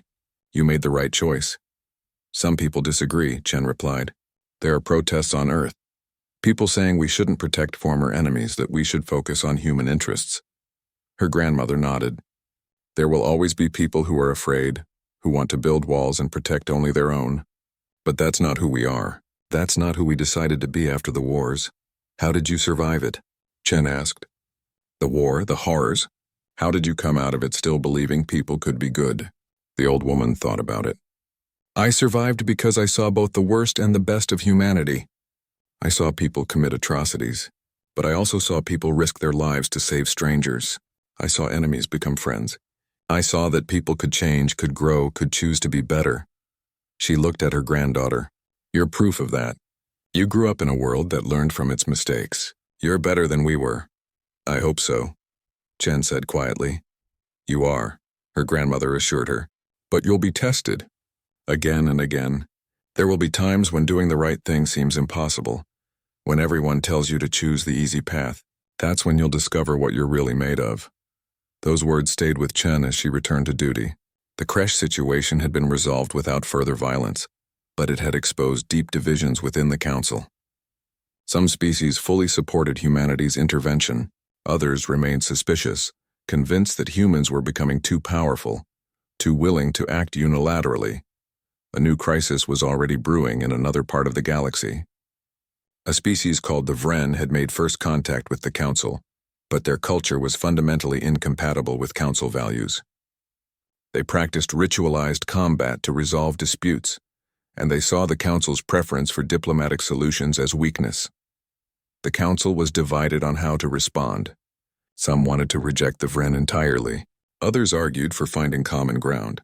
You made the right choice. Some people disagree, Chen replied. There are protests on Earth. People saying we shouldn't protect former enemies, that we should focus on human interests. Her grandmother nodded. There will always be people who are afraid, who want to build walls and protect only their own. But that's not who we are. That's not who we decided to be after the wars. How did you survive it? Chen asked. The war, the horrors. How did you come out of it still believing people could be good? The old woman thought about it. I survived because I saw both the worst and the best of humanity. I saw people commit atrocities, but I also saw people risk their lives to save strangers. I saw enemies become friends. I saw that people could change, could grow, could choose to be better. She looked at her granddaughter. You're proof of that. You grew up in a world that learned from its mistakes. You're better than we were. I hope so, Chen said quietly. You are, her grandmother assured her. But you'll be tested. Again and again. There will be times when doing the right thing seems impossible. When everyone tells you to choose the easy path, that's when you'll discover what you're really made of. Those words stayed with Chen as she returned to duty. The creche situation had been resolved without further violence, but it had exposed deep divisions within the council. Some species fully supported humanity's intervention. Others remained suspicious, convinced that humans were becoming too powerful, too willing to act unilaterally. A new crisis was already brewing in another part of the galaxy. A species called the Vren had made first contact with the Council, but their culture was fundamentally incompatible with Council values. They practiced ritualized combat to resolve disputes, and they saw the Council's preference for diplomatic solutions as weakness. The Council was divided on how to respond. Some wanted to reject the Vren entirely, others argued for finding common ground.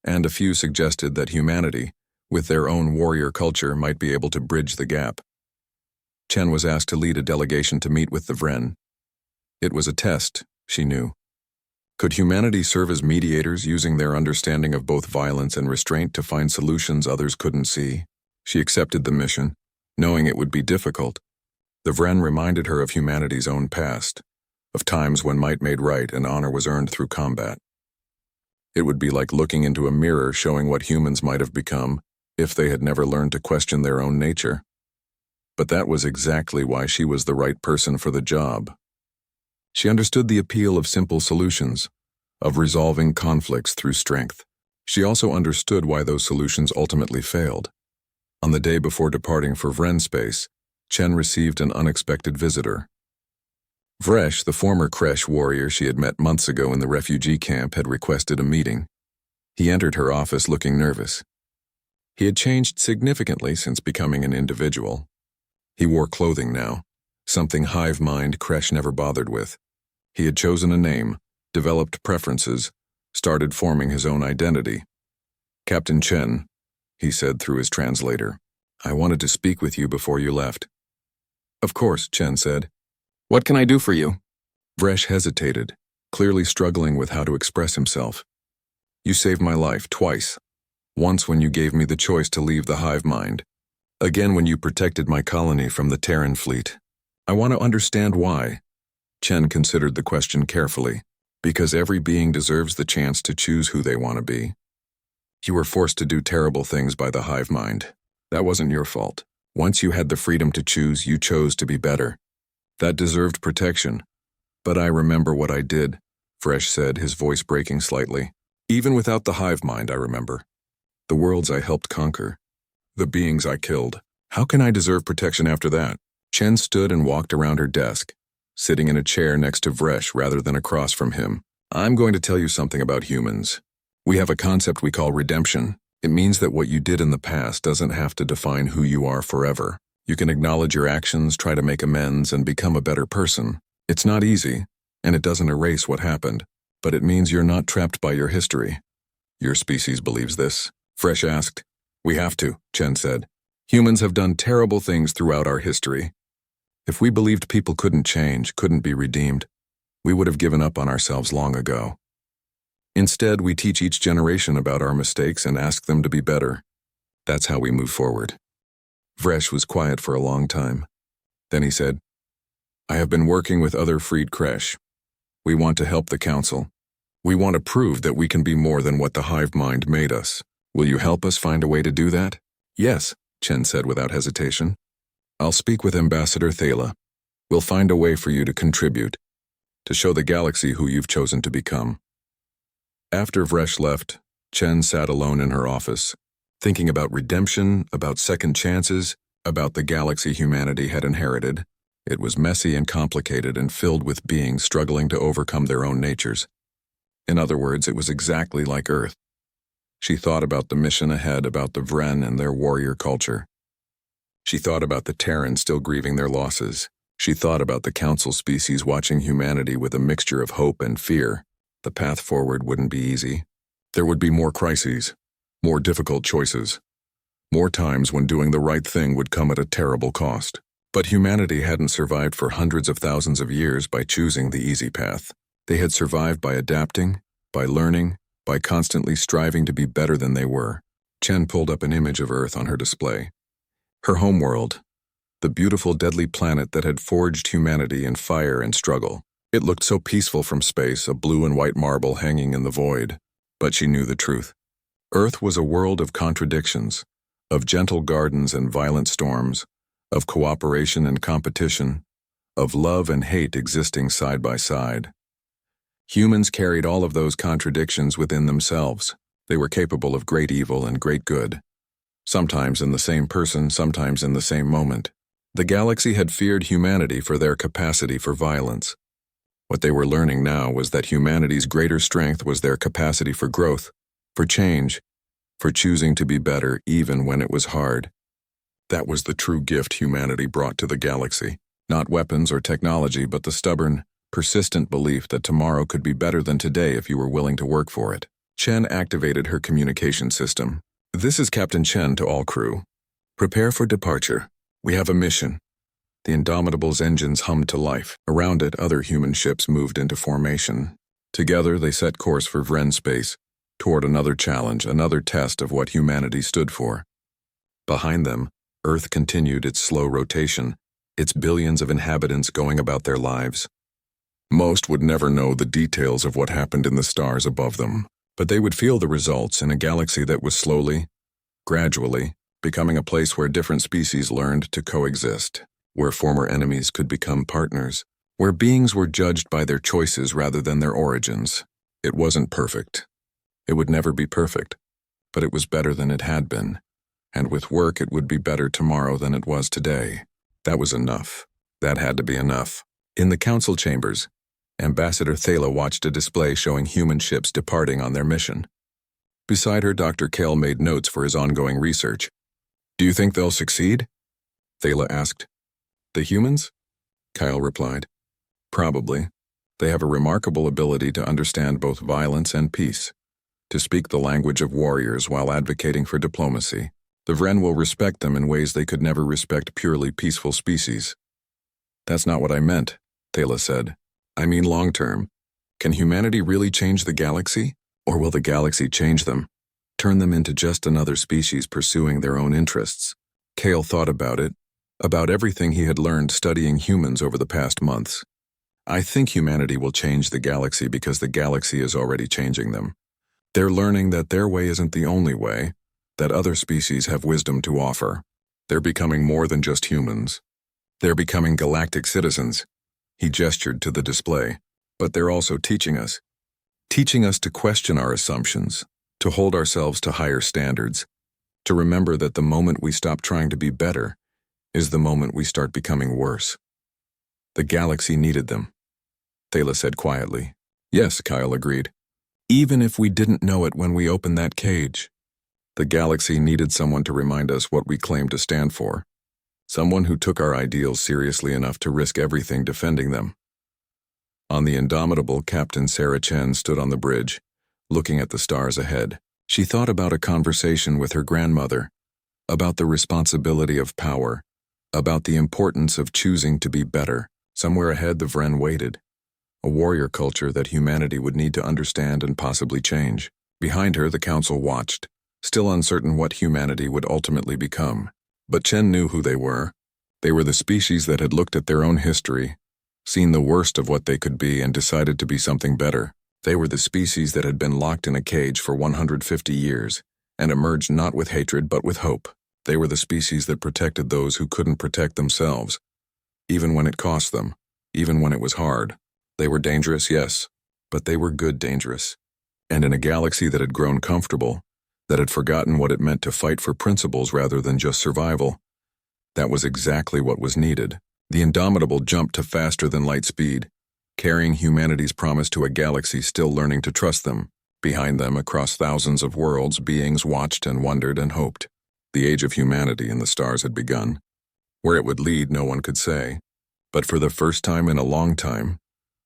And a few suggested that humanity, with their own warrior culture, might be able to bridge the gap. Chen was asked to lead a delegation to meet with the Vren. It was a test, she knew. Could humanity serve as mediators, using their understanding of both violence and restraint to find solutions others couldn't see? She accepted the mission, knowing it would be difficult. The Vren reminded her of humanity's own past, of times when might made right and honor was earned through combat. It would be like looking into a mirror showing what humans might have become if they had never learned to question their own nature. But that was exactly why she was the right person for the job. She understood the appeal of simple solutions, of resolving conflicts through strength. She also understood why those solutions ultimately failed. On the day before departing for Vren space, Chen received an unexpected visitor. Vresh, the former creche warrior she had met months ago in the refugee camp, had requested a meeting. He entered her office looking nervous. He had changed significantly since becoming an individual. He wore clothing now, something hive mind creche never bothered with. He had chosen a name, developed preferences, started forming his own identity. Captain Chen, he said through his translator, I wanted to speak with you before you left. Of course, Chen said. What can I do for you? Vresh hesitated, clearly struggling with how to express himself. You saved my life twice. Once when you gave me the choice to leave the hive mind. Again when you protected my colony from the Terran fleet. I want to understand why. Chen considered the question carefully. Because every being deserves the chance to choose who they want to be. You were forced to do terrible things by the hive mind. That wasn't your fault. Once you had the freedom to choose, you chose to be better. That deserved protection. But I remember what I did, Vresh said, his voice breaking slightly. Even without the hive mind, I remember. The worlds I helped conquer. The beings I killed. How can I deserve protection after that? Chen stood and walked around her desk, sitting in a chair next to Vresh rather than across from him. I'm going to tell you something about humans. We have a concept we call redemption. It means that what you did in the past doesn't have to define who you are forever. You can acknowledge your actions, try to make amends, and become a better person. It's not easy, and it doesn't erase what happened, but it means you're not trapped by your history. Your species believes this? Vresh asked. We have to, Chen said. Humans have done terrible things throughout our history. If we believed people couldn't change, couldn't be redeemed, we would have given up on ourselves long ago. Instead, we teach each generation about our mistakes and ask them to be better. That's how we move forward. Vresh was quiet for a long time. Then he said, I have been working with other freed Kresh. We want to help the council. We want to prove that we can be more than what the hive mind made us. Will you help us find a way to do that? Yes, Chen said without hesitation. I'll speak with Ambassador Thala. We'll find a way for you to contribute, to show the galaxy who you've chosen to become. After Vresh left, Chen sat alone in her office, thinking about redemption, about second chances, about the galaxy humanity had inherited. It was messy and complicated and filled with beings struggling to overcome their own natures. In other words, it was exactly like Earth. She thought about the mission ahead, about the Vren and their warrior culture. She thought about the Terran still grieving their losses. She thought about the council species watching humanity with a mixture of hope and fear. The path forward wouldn't be easy. There would be more crises, more difficult choices, more times when doing the right thing would come at a terrible cost. But humanity hadn't survived for hundreds of thousands of years by choosing the easy path. They had survived by adapting, by learning, by constantly striving to be better than they were. Chen pulled up an image of Earth on her display. Her homeworld, the beautiful deadly planet that had forged humanity in fire and struggle. It looked so peaceful from space, a blue and white marble hanging in the void. But she knew the truth. Earth was a world of contradictions, of gentle gardens and violent storms, of cooperation and competition, of love and hate existing side by side. Humans carried all of those contradictions within themselves. They were capable of great evil and great good, sometimes in the same person, sometimes in the same moment. The galaxy had feared humanity for their capacity for violence. What they were learning now was that humanity's greater strength was their capacity for growth, for change, for choosing to be better even when it was hard. That was the true gift humanity brought to the galaxy. Not weapons or technology, but the stubborn, persistent belief that tomorrow could be better than today if you were willing to work for it. Chen activated her communication system. This is Captain Chen to all crew. Prepare for departure. We have a mission. The Indomitable's engines hummed to life. Around it, other human ships moved into formation. Together, they set course for Vren space, toward another challenge, another test of what humanity stood for. Behind them, Earth continued its slow rotation, its billions of inhabitants going about their lives. Most would never know the details of what happened in the stars above them, but they would feel the results in a galaxy that was slowly, gradually, becoming a place where different species learned to coexist, where former enemies could become partners, where beings were judged by their choices rather than their origins. It wasn't perfect. It would never be perfect, but it was better than it had been, and with work it would be better tomorrow than it was today. That was enough. That had to be enough. In the council chambers, Ambassador Thala watched a display showing human ships departing on their mission. Beside her, Dr. Kale made notes for his ongoing research. Do you think they'll succeed? Thala asked. The humans? Kyle replied. Probably. They have a remarkable ability to understand both violence and peace, to speak the language of warriors while advocating for diplomacy. The Vren will respect them in ways they could never respect purely peaceful species. That's not what I meant, Thala said. I mean long-term. Can humanity really change the galaxy? Or will the galaxy change them? Turn them into just another species pursuing their own interests? Kale thought about it, about everything he had learned studying humans over the past months. I think humanity will change the galaxy because the galaxy is already changing them. They're learning that their way isn't the only way, that other species have wisdom to offer. They're becoming more than just humans. They're becoming galactic citizens. He gestured to the display. But they're also teaching us to question our assumptions, to hold ourselves to higher standards, to remember that the moment we stop trying to be better is the moment we start becoming worse. The galaxy needed them, Thala said quietly. Yes, Kyle agreed. Even if we didn't know it when we opened that cage. The galaxy needed someone to remind us what we claimed to stand for. Someone who took our ideals seriously enough to risk everything defending them. On the Indomitable, Captain Sarah Chen stood on the bridge, looking at the stars ahead. She thought about a conversation with her grandmother, about the responsibility of power, about the importance of choosing to be better. Somewhere ahead the Vren waited, a warrior culture that humanity would need to understand and possibly change. Behind her the Council watched, still uncertain what humanity would ultimately become. But Chen knew who they were. They were the species that had looked at their own history, seen the worst of what they could be, and decided to be something better. They were the species that had been locked in a cage for 150 years, and emerged not with hatred but with hope. They were the species that protected those who couldn't protect themselves, even when it cost them, even when it was hard. They were dangerous, yes, but they were good dangerous. And in a galaxy that had grown comfortable, that had forgotten what it meant to fight for principles rather than just survival, that was exactly what was needed. The Indomitable jumped to faster than light speed, carrying humanity's promise to a galaxy still learning to trust them. Behind them, across thousands of worlds, beings watched and wondered and hoped. The age of humanity in the stars had begun. Where it would lead, no one could say. But for the first time in a long time,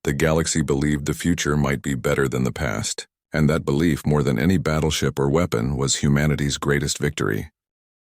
the galaxy believed the future might be better than the past. And that belief, more than any battleship or weapon, was humanity's greatest victory.